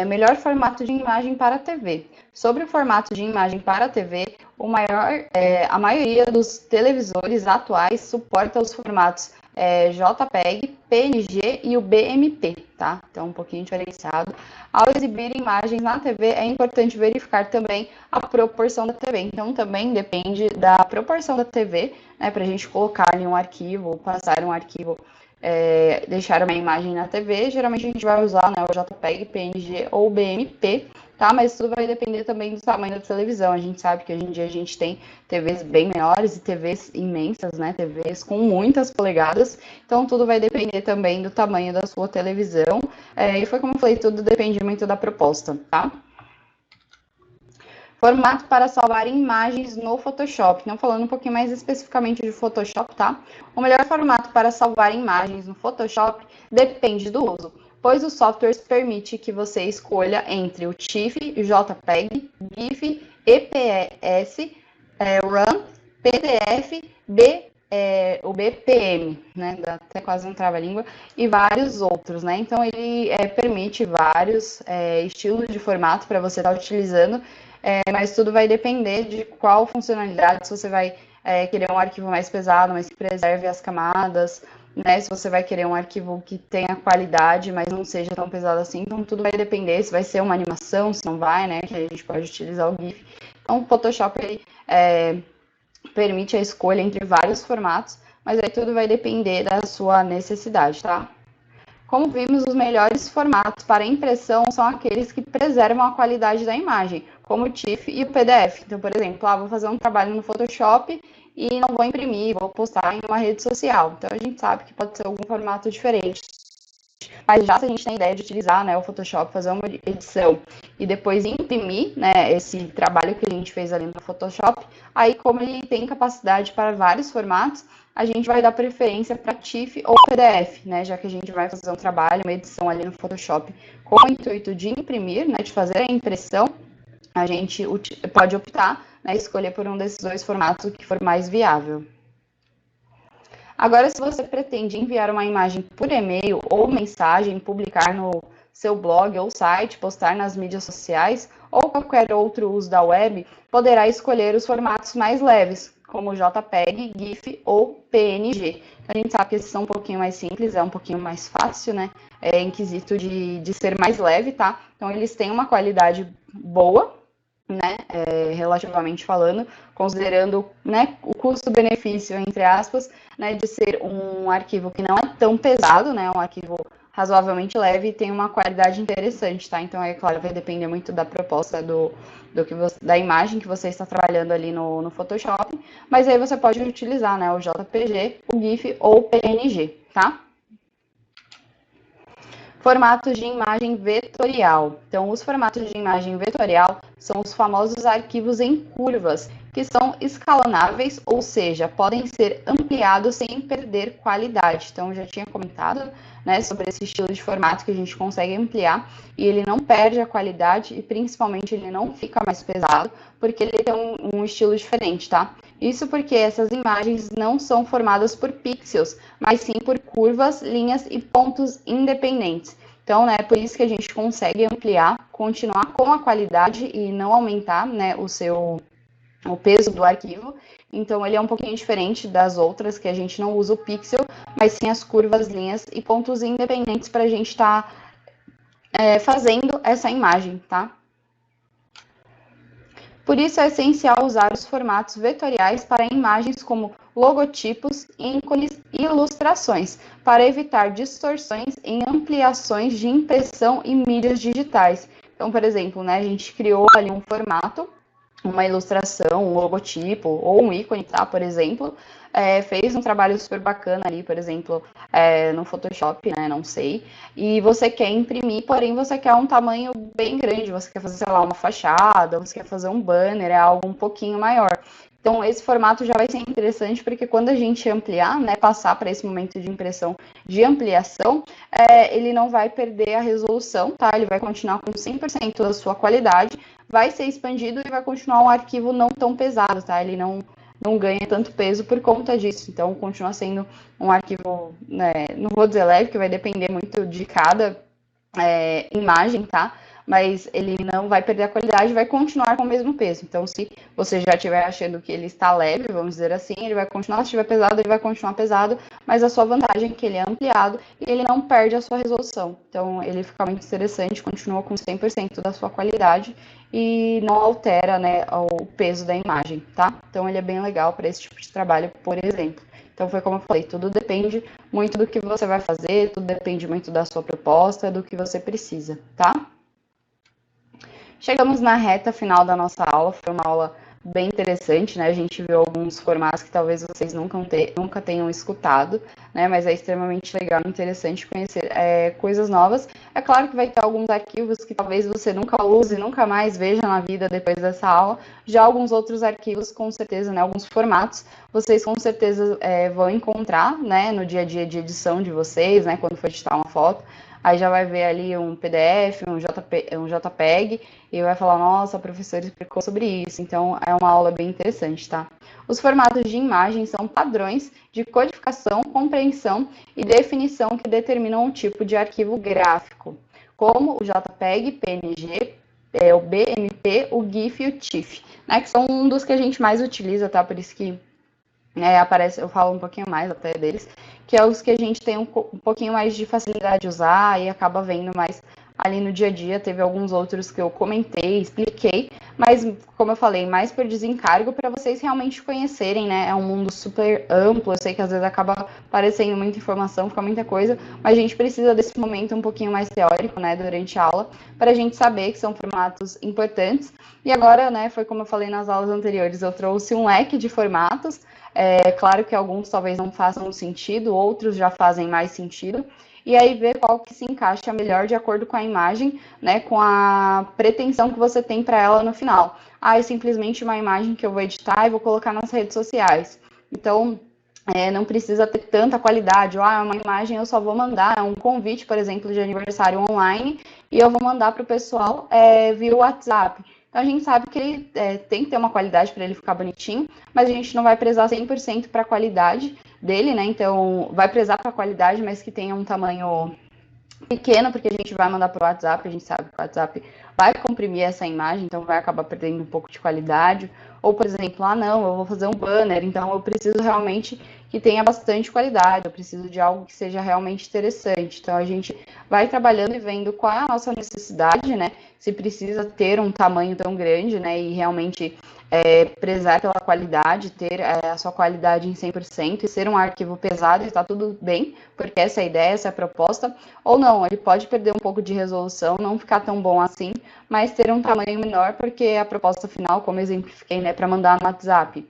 Melhor formato de imagem para a TV. Sobre o formato de imagem para a TV, a maioria dos televisores atuais suporta os formatos JPEG, PNG e o BMP, tá? Então, um pouquinho diferenciado. Ao exibir imagens na TV, é importante verificar também a proporção da TV. Então, também depende da proporção da TV, né, para a gente colocar ali um arquivo, passar um arquivo, deixar uma imagem na TV. Geralmente a gente vai usar, né, o JPEG, PNG ou BMP. tá? Mas tudo vai depender também do tamanho da televisão. A gente sabe que hoje em dia a gente tem TVs bem menores e TVs imensas, né? TVs com muitas polegadas. Então, tudo vai depender também do tamanho da sua televisão. E foi como eu falei, tudo depende muito da proposta, tá? Formato para salvar imagens no Photoshop. Então, falando um pouquinho mais especificamente de Photoshop, tá? O melhor formato para salvar imagens no Photoshop depende do uso, pois o software permite que você escolha entre o TIFF, JPEG, GIF, EPS, RAM, PDF, o BPM, né? Dá até quase um trava-língua, e vários outros, né? Então, ele permite vários estilos de formato para você estar utilizando, mas tudo vai depender de qual funcionalidade, se você vai querer um arquivo mais pesado, mas que preserve as camadas, né? Se você vai querer um arquivo que tenha qualidade, mas não seja tão pesado assim, então tudo vai depender se vai ser uma animação, se não vai, né? Que a gente pode utilizar o GIF. Então, o Photoshop, ele permite a escolha entre vários formatos, mas aí tudo vai depender da sua necessidade, tá? Como vimos, os melhores formatos para impressão são aqueles que preservam a qualidade da imagem, como o TIFF e o PDF. Então, por exemplo, vou fazer um trabalho no Photoshop e não vou imprimir, vou postar em uma rede social. Então, a gente sabe que pode ser algum formato diferente. Mas já se a gente tem a ideia de utilizar, né, o Photoshop, fazer uma edição e depois imprimir, né, esse trabalho que a gente fez ali no Photoshop, aí como ele tem capacidade para vários formatos, a gente vai dar preferência para TIFF ou PDF, né, já que a gente vai fazer um trabalho, uma edição ali no Photoshop com o intuito de imprimir, né, de fazer a impressão, a gente pode optar, né, escolher por um desses dois formatos que for mais viável. Agora, se você pretende enviar uma imagem por e-mail ou mensagem, publicar no seu blog ou site, postar nas mídias sociais ou qualquer outro uso da web, poderá escolher os formatos mais leves, como JPEG, GIF ou PNG. A gente sabe que esses são um pouquinho mais simples, é um pouquinho mais fácil, né? Em quesito de ser mais leve, tá? Então, eles têm uma qualidade boa, né, relativamente falando, considerando, né, o custo-benefício, entre aspas, né, de ser um arquivo que não é tão pesado, né, um arquivo razoavelmente leve e tem uma qualidade interessante, tá? Então, é claro, vai depender muito da proposta da imagem que você está trabalhando ali no Photoshop, mas aí você pode utilizar, né, o JPG, o GIF ou o PNG, tá? Formatos de imagem vetorial. Então, os formatos de imagem vetorial são os famosos arquivos em curvas, que são escalonáveis, ou seja, podem ser ampliados sem perder qualidade. Então, eu já tinha comentado, né, sobre esse estilo de formato que a gente consegue ampliar e ele não perde a qualidade e, principalmente, ele não fica mais pesado, porque ele tem um estilo diferente, tá? Isso porque essas imagens não são formadas por pixels, mas sim por curvas, linhas e pontos independentes. Então, né, por isso que a gente consegue ampliar, continuar com a qualidade e não aumentar, né, o peso do arquivo. Então, ele é um pouquinho diferente das outras, que a gente não usa o pixel, mas sim as curvas, linhas e pontos independentes para a gente estar fazendo essa imagem, tá? Por isso é essencial usar os formatos vetoriais para imagens como logotipos, ícones e ilustrações, para evitar distorções em ampliações de impressão e mídias digitais. Então, por exemplo, né, a gente criou ali um formato, uma ilustração, um logotipo ou um ícone, tá? Por exemplo, fez um trabalho super bacana ali, por exemplo, no Photoshop, né? Não sei. E você quer imprimir, porém você quer um tamanho bem grande, você quer fazer, sei lá, uma fachada, você quer fazer um banner, é algo um pouquinho maior. Então, esse formato já vai ser interessante, porque quando a gente ampliar, né, passar para esse momento de impressão de ampliação, ele não vai perder a resolução, tá? Ele vai continuar com 100% da sua qualidade, vai ser expandido e vai continuar um arquivo não tão pesado, tá? Ele não ganha tanto peso por conta disso. Então, continua sendo um arquivo, né, não vou dizer leve, que vai depender muito de cada imagem, tá? Mas ele não vai perder a qualidade, vai continuar com o mesmo peso. Então, se você já estiver achando que ele está leve, vamos dizer assim, ele vai continuar, se estiver pesado, ele vai continuar pesado, mas a sua vantagem é que ele é ampliado e ele não perde a sua resolução. Então, ele fica muito interessante, continua com 100% da sua qualidade e não altera, né, o peso da imagem, tá? Então, ele é bem legal para esse tipo de trabalho, por exemplo. Então, foi como eu falei, tudo depende muito do que você vai fazer, tudo depende muito da sua proposta, do que você precisa, tá? chegamos na reta final da nossa aula, foi uma aula bem interessante, né? A gente viu alguns formatos que talvez vocês nunca tenham escutado, né? Mas é extremamente legal e interessante conhecer coisas novas. É claro que vai ter alguns arquivos que talvez você nunca use, nunca mais veja na vida depois dessa aula. Já alguns outros arquivos, com certeza, né? Alguns formatos, vocês com certeza vão encontrar, né? No dia a dia de edição de vocês, né? Quando for editar uma foto. Aí já vai ver ali um PDF, um JPEG, e vai falar, nossa, a professora explicou sobre isso. Então, é uma aula bem interessante, tá? Os formatos de imagem são padrões de codificação, compreensão e definição que determinam um tipo de arquivo gráfico, como o JPEG, PNG, o BMP, o GIF e o TIFF, né? Que são um dos que a gente mais utiliza, tá? Por isso que eu falo um pouquinho mais até deles, que é os que a gente tem um pouquinho mais de facilidade de usar e acaba vendo mais ali no dia a dia. Teve alguns outros que eu comentei, expliquei, mas como eu falei, mais por desencargo para vocês realmente conhecerem, né? É um mundo super amplo, eu sei que às vezes acaba parecendo muita informação, fica muita coisa, mas a gente precisa desse momento um pouquinho mais teórico, né, durante a aula, para a gente saber que são formatos importantes. E agora, né, foi como eu falei nas aulas anteriores, eu trouxe um leque de formatos. É claro que alguns talvez não façam sentido, outros já fazem mais sentido, e aí ver qual que se encaixa melhor de acordo com a imagem, né, com a pretensão que você tem para ela no final. Ah, é simplesmente uma imagem que eu vou editar e vou colocar nas redes sociais. Então, não precisa ter tanta qualidade. Ou, uma imagem eu só vou mandar, um convite, por exemplo, de aniversário online, e eu vou mandar para o pessoal via WhatsApp. Então, a gente sabe que ele tem que ter uma qualidade para ele ficar bonitinho, mas a gente não vai prezar 100% para a qualidade dele, né? Então, vai prezar para a qualidade, mas que tenha um tamanho pequeno, porque a gente vai mandar para o WhatsApp, a gente sabe que o WhatsApp vai comprimir essa imagem, então vai acabar perdendo um pouco de qualidade. Ou, por exemplo, não, eu vou fazer um banner, então eu preciso realmente que tenha bastante qualidade, eu preciso de algo que seja realmente interessante. Então, a gente vai trabalhando e vendo qual é a nossa necessidade, né? Se precisa ter um tamanho tão grande, né? E realmente prezar pela qualidade, ter a sua qualidade em 100% e ser um arquivo pesado, está tudo bem, porque essa é a ideia, essa é a proposta. Ou não, ele pode perder um pouco de resolução, não ficar tão bom assim, mas ter um tamanho menor, porque a proposta final, como eu exemplifiquei, né, para mandar no WhatsApp,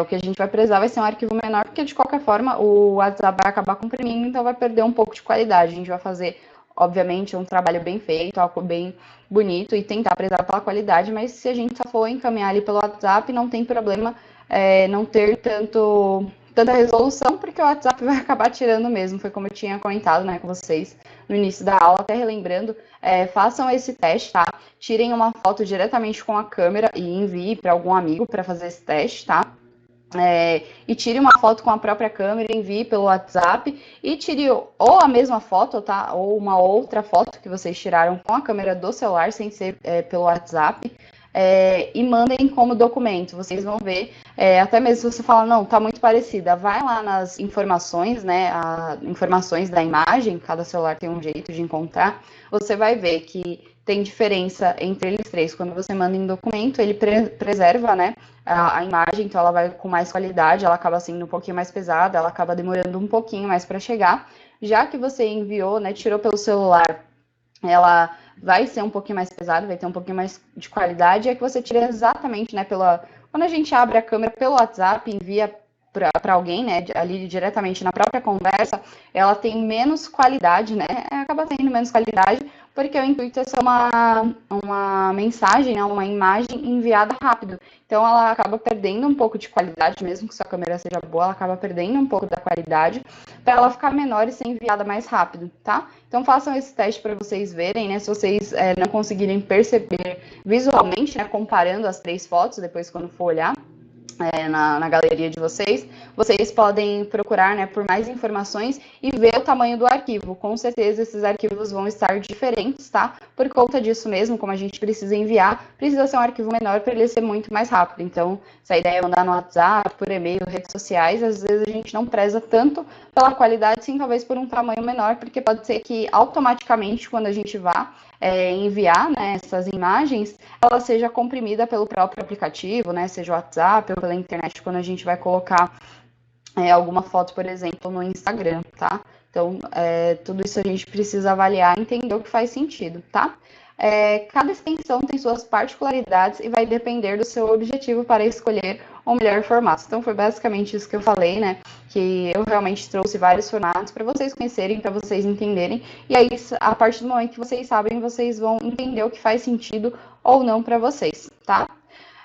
o que a gente vai precisar vai ser um arquivo menor, porque de qualquer forma o WhatsApp vai acabar comprimindo, então vai perder um pouco de qualidade. A gente vai fazer, obviamente, um trabalho bem feito, algo bem bonito e tentar prezar pela qualidade, mas se a gente só for encaminhar ali pelo WhatsApp, não tem problema não ter tanta resolução, porque o WhatsApp vai acabar tirando mesmo. Foi como eu tinha comentado, né, com vocês no início da aula, até relembrando, façam esse teste, tá? Tirem uma foto diretamente com a câmera e envie para algum amigo para fazer esse teste, tá? E tire uma foto com a própria câmera, envie pelo WhatsApp e tire ou a mesma foto, tá? Ou uma outra foto que vocês tiraram com a câmera do celular, sem ser pelo WhatsApp, e mandem como documento. Vocês vão ver, até mesmo se você fala, não, tá muito parecida, vai lá nas informações, né? Informações da imagem, cada celular tem um jeito de encontrar, você vai ver que tem diferença entre eles três. Quando você manda em documento, ele preserva, né, a imagem, então ela vai com mais qualidade, ela acaba sendo um pouquinho mais pesada, ela acaba demorando um pouquinho mais para chegar. Já que você enviou, né, tirou pelo celular, ela vai ser um pouquinho mais pesada, vai ter um pouquinho mais de qualidade, é que você tira exatamente, né, quando a gente abre a câmera pelo WhatsApp, envia para alguém, né, ali diretamente na própria conversa, ela tem menos qualidade, né, acaba tendo menos qualidade, porque o intuito é ser uma mensagem, né, uma imagem enviada rápido. Então, ela acaba perdendo um pouco de qualidade, mesmo que sua câmera seja boa, ela acaba perdendo um pouco da qualidade, para ela ficar menor e ser enviada mais rápido, tá? Então, façam esse teste para vocês verem, né, se vocês não conseguirem perceber visualmente, né, comparando as três fotos, depois quando for olhar, na galeria de vocês podem procurar, né, por mais informações e ver o tamanho do arquivo. Com certeza esses arquivos vão estar diferentes, tá? Por conta disso mesmo, como a gente precisa enviar, precisa ser um arquivo menor para ele ser muito mais rápido. Então, se a ideia é mandar no WhatsApp, por e-mail, redes sociais, às vezes a gente não preza tanto pela qualidade, sim, talvez por um tamanho menor, porque pode ser que automaticamente, quando a gente vá enviar, né, essas imagens, ela seja comprimida pelo próprio aplicativo, né, seja o WhatsApp ou pela internet, quando a gente vai colocar alguma foto, por exemplo, no Instagram, tá? Então, tudo isso a gente precisa avaliar e entender o que faz sentido, tá? Cada extensão tem suas particularidades e vai depender do seu objetivo para escolher o melhor formato. Então, foi basicamente isso que eu falei, né? Que eu realmente trouxe vários formatos para vocês conhecerem, para vocês entenderem. E aí, a partir do momento que vocês sabem, vocês vão entender o que faz sentido ou não para vocês, tá?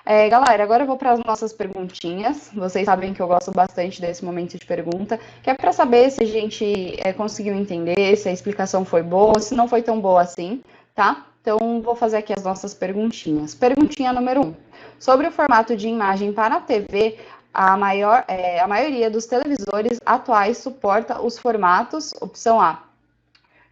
Galera, agora eu vou para as nossas perguntinhas. Vocês sabem que eu gosto bastante desse momento de pergunta, que é para saber se a gente conseguiu entender, se a explicação foi boa, se não foi tão boa assim, tá? Então, vou fazer aqui as nossas perguntinhas. Perguntinha número 1. Sobre o formato de imagem para a TV, a maioria dos televisores atuais suporta os formatos, opção A,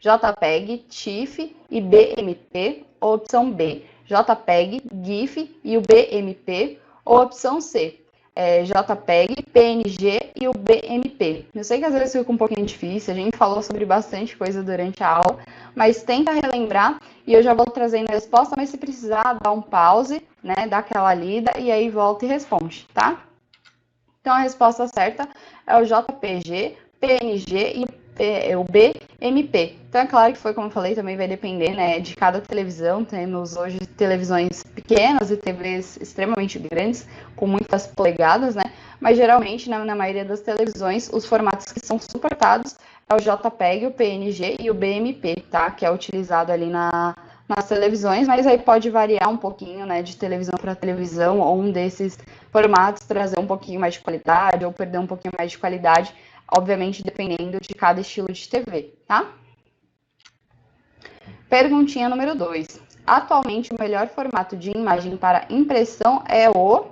JPEG, TIFF e BMP, ou opção B, JPEG, GIF e o BMP, ou opção C, JPEG, PNG e o BMP. Eu sei que às vezes fica um pouquinho difícil, a gente falou sobre bastante coisa durante a aula, mas tenta relembrar e eu já vou trazendo a resposta, mas se precisar, dá um pause, né, dá aquela lida e aí volta e responde, tá? Então a resposta certa é o JPG, PNG e o BMP. Então é claro que foi, como eu falei, também vai depender, né, de cada televisão. Temos hoje televisões pequenas e TVs extremamente grandes, com muitas polegadas, né? Mas geralmente, na maioria das televisões, os formatos que são suportados é o JPEG, o PNG e o BMP, tá? Que é utilizado ali nas televisões, mas aí pode variar um pouquinho, né, de televisão para televisão, ou um desses formatos trazer um pouquinho mais de qualidade ou perder um pouquinho mais de qualidade, obviamente dependendo de cada estilo de TV, tá? Perguntinha número 2. Atualmente, o melhor formato de imagem para impressão é o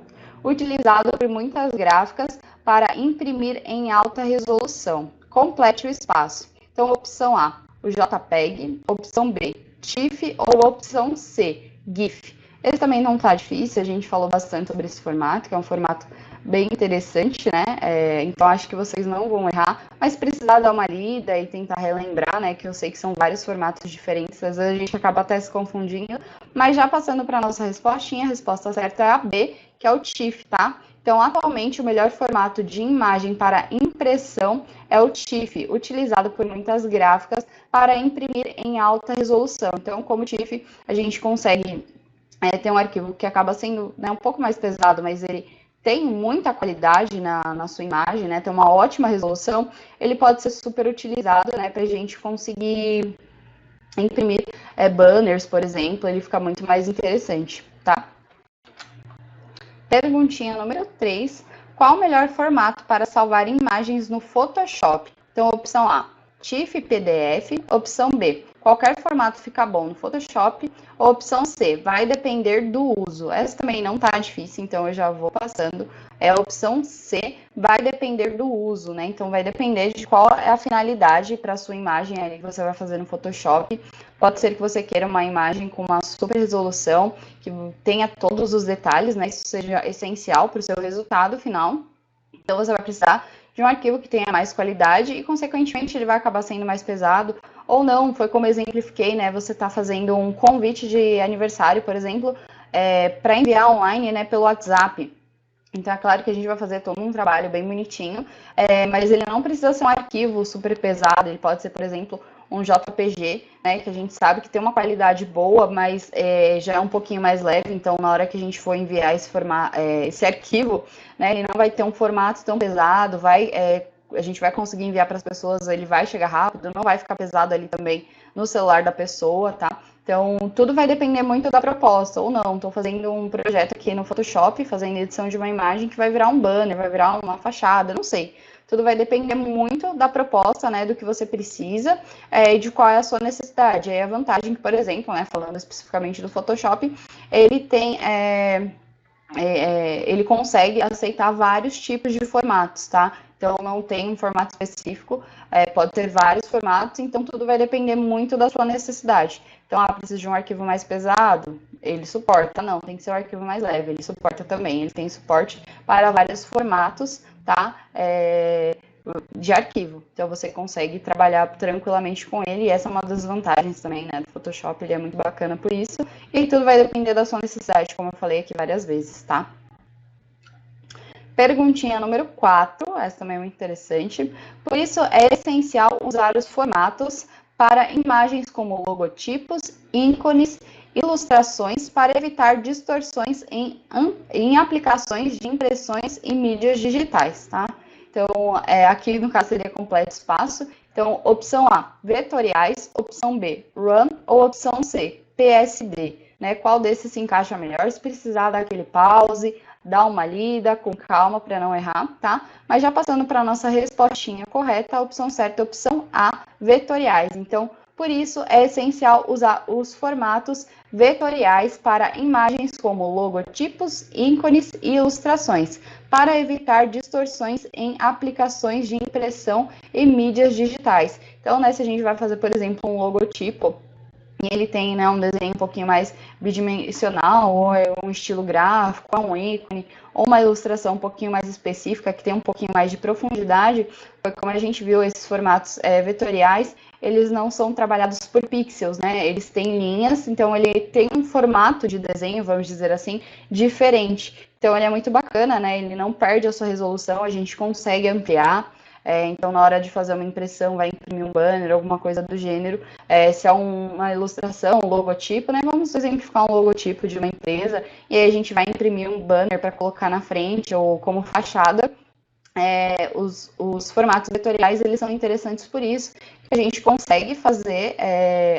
utilizado por muitas gráficas para imprimir em alta resolução. Complete o espaço. Então, opção A, o JPEG, opção B, TIFF ou opção C, GIF. Esse também não tá difícil, a gente falou bastante sobre esse formato, que é um formato bem interessante, né? Então acho que vocês não vão errar, mas se precisar dar uma lida e tentar relembrar, né? Que eu sei que são vários formatos diferentes, às vezes a gente acaba até se confundindo, mas já passando para a nossa respostinha, a resposta certa é a B, que é o TIFF, tá? Então, atualmente, o melhor formato de imagem para impressão é o TIFF, utilizado por muitas gráficas para imprimir em alta resolução. Então, como TIFF, a gente consegue ter um arquivo que acaba sendo, né, um pouco mais pesado, mas ele tem muita qualidade na sua imagem, né, tem uma ótima resolução, ele pode ser super utilizado, né, para a gente conseguir imprimir banners, por exemplo, ele fica muito mais interessante, tá? Perguntinha número 3. Qual o melhor formato para salvar imagens no Photoshop? Então, opção A, TIFF PDF. Opção B, qualquer formato fica bom no Photoshop. Opção C, vai depender do uso. Essa também não tá difícil, então eu já vou passando. É a opção C, vai depender do uso, né? Então, vai depender de qual é a finalidade para a sua imagem aí que você vai fazer no Photoshop. Pode ser que você queira uma imagem com uma super resolução, que tenha todos os detalhes, né? Isso seja essencial para o seu resultado final. Então, você vai precisar de um arquivo que tenha mais qualidade e, consequentemente, ele vai acabar sendo mais pesado ou não. Foi como exemplifiquei, né? Você está fazendo um convite de aniversário, por exemplo, para enviar online, né, pelo WhatsApp. Então, é claro que a gente vai fazer todo um trabalho bem bonitinho, mas ele não precisa ser um arquivo super pesado, ele pode ser, por exemplo, um JPG, né, que a gente sabe que tem uma qualidade boa, mas já é um pouquinho mais leve, então na hora que a gente for enviar esse arquivo, né, ele não vai ter um formato tão pesado, a gente vai conseguir enviar para as pessoas, ele vai chegar rápido, não vai ficar pesado ali também no celular da pessoa, tá? Então, tudo vai depender muito da proposta, ou não. Estou fazendo um projeto aqui no Photoshop, fazendo edição de uma imagem que vai virar um banner, vai virar uma fachada, não sei. Tudo vai depender muito da proposta, né, do que você precisa e de qual é a sua necessidade. Aí a vantagem que, por exemplo, né, falando especificamente do Photoshop, ele tem... ele consegue aceitar vários tipos de formatos, tá? Então, não tem um formato específico, pode ter vários formatos, então tudo vai depender muito da sua necessidade. Então, precisa de um arquivo mais pesado? Ele suporta. Não, tem que ser um arquivo mais leve, ele suporta também. Ele tem suporte para vários formatos, tá? De arquivo. Então, você consegue trabalhar tranquilamente com ele, e essa é uma das vantagens também, né, do Photoshop, ele é muito bacana por isso. E tudo vai depender da sua necessidade, como eu falei aqui várias vezes, tá? Perguntinha número 4, essa também é muito interessante. Por isso, é essencial usar os formatos para imagens como logotipos, ícones ilustrações para evitar distorções em aplicações de impressões e mídias digitais, tá? Então, aqui no caso seria completo espaço. Então, opção A, vetoriais, opção B, run, ou opção C, PSD, né? Qual desses se encaixa melhor? Se precisar dar aquele pause, dá uma lida com calma para não errar, tá? Mas já passando para a nossa respostinha correta, a opção certa é a opção A, vetoriais. Então, por isso, é essencial usar os formatos vetoriais para imagens como logotipos, ícones e ilustrações, para evitar distorções em aplicações de impressão e mídias digitais. Então, se a gente vai fazer, por exemplo, um logotipo, e ele tem, né, um desenho um pouquinho mais bidimensional, ou é um estilo gráfico, ou um ícone, ou uma ilustração um pouquinho mais específica, que tem um pouquinho mais de profundidade, como a gente viu, esses formatos vetoriais, eles não são trabalhados por pixels, né? Eles têm linhas, então ele tem um formato de desenho, vamos dizer assim, diferente. Então ele é muito bacana, né? Ele não perde a sua resolução, a gente consegue ampliar. Então, na hora de fazer uma impressão, vai imprimir um banner, alguma coisa do gênero. Se é uma ilustração, um logotipo, né? Vamos exemplificar um logotipo de uma empresa, e aí a gente vai imprimir um banner para colocar na frente ou como fachada. Os formatos vetoriais, eles são interessantes por isso, que a gente consegue fazer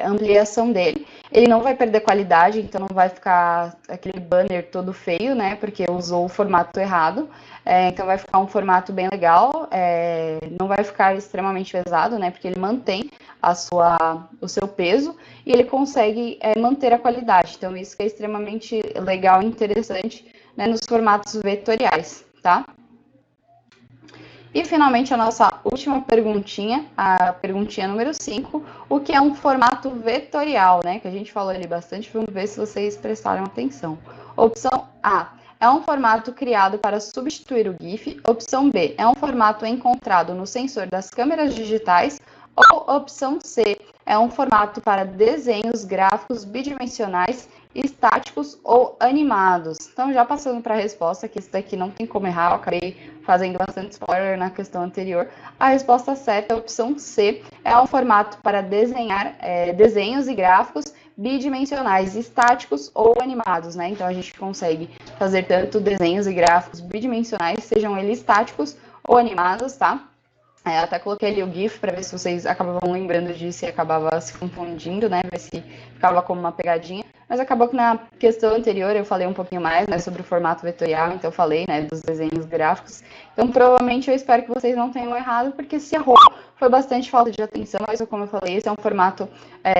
ampliação dele. Ele não vai perder qualidade, então não vai ficar aquele banner todo feio, né, porque usou o formato errado. Então vai ficar um formato bem legal, não vai ficar extremamente pesado, né, porque ele mantém o seu peso e ele consegue manter a qualidade. Então isso que é extremamente legal e interessante, né, nos formatos vetoriais, tá? E, finalmente, a nossa última perguntinha, a perguntinha número 5, o que é um formato vetorial, né? Que a gente falou ali bastante, vamos ver se vocês prestaram atenção. Opção A, é um formato criado para substituir o GIF. Opção B, é um formato encontrado no sensor das câmeras digitais. Ou opção C, é um formato para desenhos gráficos bidimensionais, estáticos ou animados. Então, já passando para a resposta, que esse daqui não tem como errar, eu acabei fazendo bastante spoiler na questão anterior. A resposta certa, a opção C, é um formato para desenhar desenhos e gráficos bidimensionais, estáticos ou animados, né? Então, a gente consegue fazer tanto desenhos e gráficos bidimensionais, sejam eles estáticos ou animados, tá? Até coloquei ali o GIF para ver se vocês acabavam lembrando disso e acabava se confundindo, né? Ver se ficava como uma pegadinha. Mas acabou que na questão anterior eu falei um pouquinho mais, né, sobre o formato vetorial, então eu falei, né, dos desenhos gráficos. Então provavelmente eu espero que vocês não tenham errado, porque se errou foi bastante falta de atenção, mas como eu falei, esse é um formato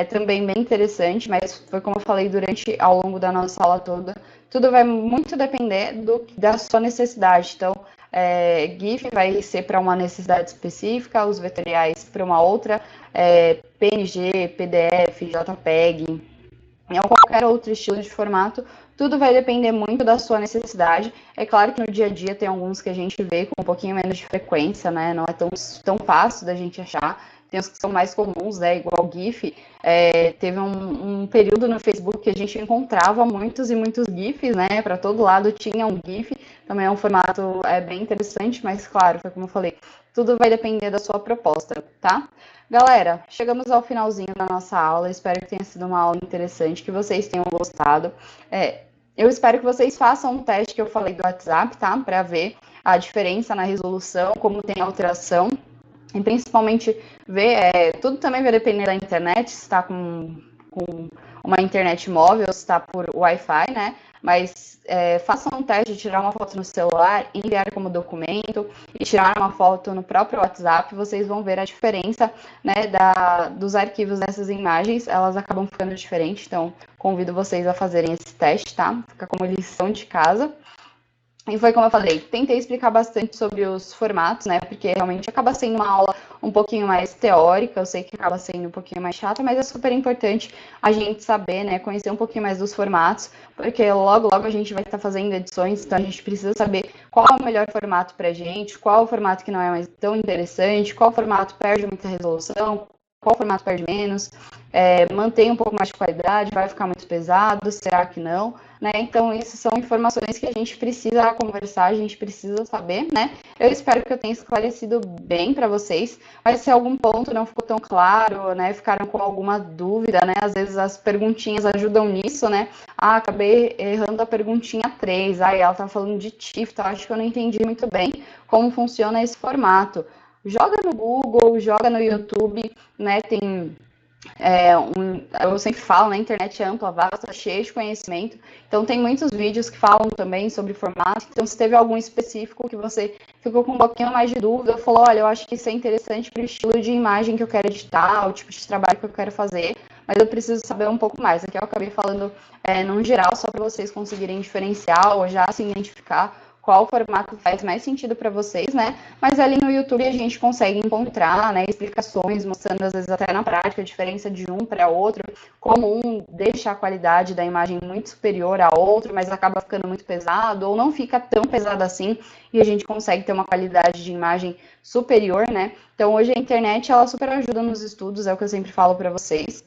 também bem interessante, mas foi como eu falei ao longo da nossa aula toda, tudo vai muito depender da sua necessidade. Então, GIF vai ser para uma necessidade específica, os vetoriais para uma outra, PNG, PDF, JPEG, ou qualquer outro estilo de formato, tudo vai depender muito da sua necessidade. É claro que no dia a dia tem alguns que a gente vê com um pouquinho menos de frequência, né? Não é tão fácil da gente achar. Tem os que são mais comuns, né? Igual o GIF. Teve um período no Facebook que a gente encontrava muitos e muitos GIFs, né? Para todo lado tinha um GIF. Também é um formato bem interessante, mas claro, foi como eu falei, tudo vai depender da sua proposta, tá? Galera, chegamos ao finalzinho da nossa aula. Espero que tenha sido uma aula interessante, que vocês tenham gostado. Eu espero que vocês façam um teste que eu falei do WhatsApp, tá? Para ver a diferença na resolução, como tem alteração. E principalmente ver, tudo também vai depender da internet, se está com uma internet móvel, se está por Wi-Fi, né? Mas façam um teste de tirar uma foto no celular, enviar como documento e tirar uma foto no próprio WhatsApp, vocês vão ver a diferença, né, dos arquivos dessas imagens, elas acabam ficando diferentes, então convido vocês a fazerem esse teste, tá? Fica como lição de casa. E foi como eu falei, tentei explicar bastante sobre os formatos, né? Porque realmente acaba sendo uma aula um pouquinho mais teórica, eu sei que acaba sendo um pouquinho mais chata, mas é super importante a gente saber, né? Conhecer um pouquinho mais dos formatos, porque logo a gente vai estar fazendo edições, então a gente precisa saber qual é o melhor formato pra gente, qual é o formato que não é mais tão interessante, qual formato perde muita resolução, qual formato perde menos. mantém um pouco mais de qualidade, vai ficar muito pesado, será que não? Né? Então, isso são informações que a gente precisa conversar, a gente precisa saber, né? Eu espero que eu tenha esclarecido bem para vocês, mas se algum ponto não ficou tão claro, né? Ficaram com alguma dúvida, né? Às vezes as perguntinhas ajudam nisso, né? Ah, acabei errando a perguntinha 3, aí ela tá falando de TIFF, então acho que eu não entendi muito bem como funciona esse formato. Joga no Google, joga no YouTube, né? Tem eu sempre falo, né, a internet é ampla, vasta, cheia de conhecimento, então tem muitos vídeos que falam também sobre formato, então se teve algum específico que você ficou com um pouquinho mais de dúvida, falou, olha, eu acho que isso é interessante para o estilo de imagem que eu quero editar, o tipo de trabalho que eu quero fazer, mas eu preciso saber um pouco mais. Aqui eu acabei falando num geral, só para vocês conseguirem diferenciar ou já se identificar qual formato faz mais sentido para vocês, né? Mas ali no YouTube a gente consegue encontrar, né, explicações mostrando às vezes até na prática a diferença de um para outro, como um deixa a qualidade da imagem muito superior a outro, mas acaba ficando muito pesado ou não fica tão pesado assim e a gente consegue ter uma qualidade de imagem superior, né? Então hoje a internet ela super ajuda nos estudos, é o que eu sempre falo para vocês.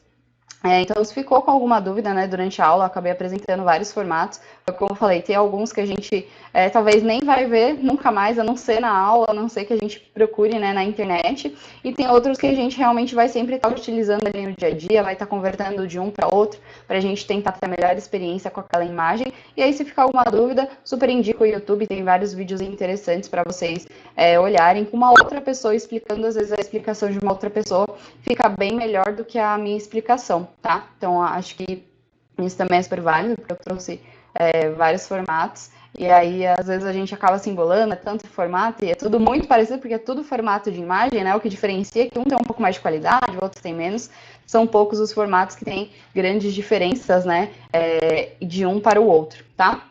Então, se ficou com alguma dúvida, né, durante a aula, eu acabei apresentando vários formatos. Como eu falei, tem alguns que a gente talvez nem vai ver nunca mais, a não ser na aula, a não ser que a gente procure, né, na internet. E tem outros que a gente realmente vai sempre estar utilizando ali no dia a dia, vai estar convertendo de um para outro, para a gente tentar ter a melhor experiência com aquela imagem. E aí, se ficar alguma dúvida, super indico o YouTube, tem vários vídeos interessantes para vocês olharem com uma outra pessoa explicando, às vezes a explicação de uma outra pessoa fica bem melhor do que a minha explicação, tá? Então, acho que isso também é super válido, porque eu trouxe vários formatos, e aí, às vezes, a gente acaba se embolando, é tanto formato, e é tudo muito parecido, porque é tudo formato de imagem, né? O que diferencia é que um tem um pouco mais de qualidade, o outro tem menos. São poucos os formatos que têm grandes diferenças, né? De um para o outro, tá?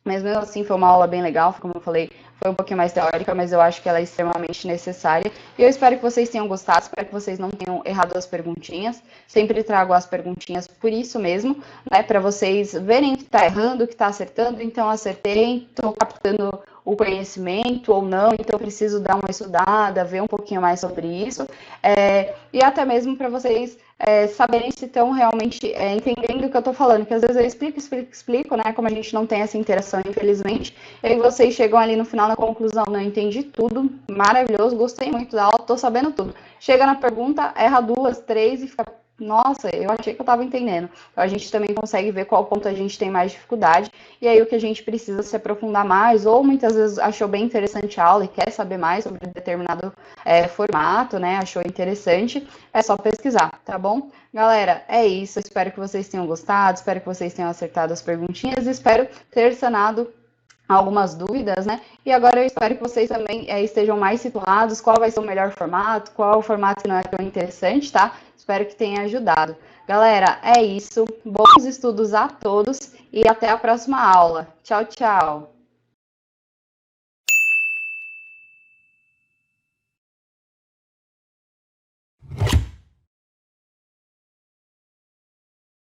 Mas mesmo assim foi uma aula bem legal, como eu falei, foi um pouquinho mais teórica, mas eu acho que ela é extremamente necessária. E eu espero que vocês tenham gostado, espero que vocês não tenham errado as perguntinhas. Sempre trago as perguntinhas por isso mesmo, né? Para vocês verem que está errando, que está acertando, então acertei, estou captando o conhecimento ou não, então preciso dar uma estudada, ver um pouquinho mais sobre isso. E até mesmo para vocês saberem se estão realmente entendendo o que eu estou falando, que às vezes eu explico, né, como a gente não tem essa interação, infelizmente, e aí vocês chegam ali no final na conclusão, não entendi tudo, maravilhoso, gostei muito da aula, estou sabendo tudo. Chega na pergunta, erra 2, 3 e fica, nossa, eu achei que eu estava entendendo. Então a gente também consegue ver qual ponto a gente tem mais dificuldade, e aí o que a gente precisa se aprofundar mais, ou muitas vezes achou bem interessante a aula e quer saber mais sobre determinado formato, né, achou interessante, é só pesquisar, tá bom? Galera, é isso. Eu espero que vocês tenham gostado, espero que vocês tenham acertado as perguntinhas, espero ter sanado algumas dúvidas, né? E agora eu espero que vocês também estejam mais situados, qual vai ser o melhor formato, qual é o formato que não é tão interessante, tá? Espero que tenha ajudado. Galera, é isso. Bons estudos a todos e até a próxima aula. Tchau, tchau!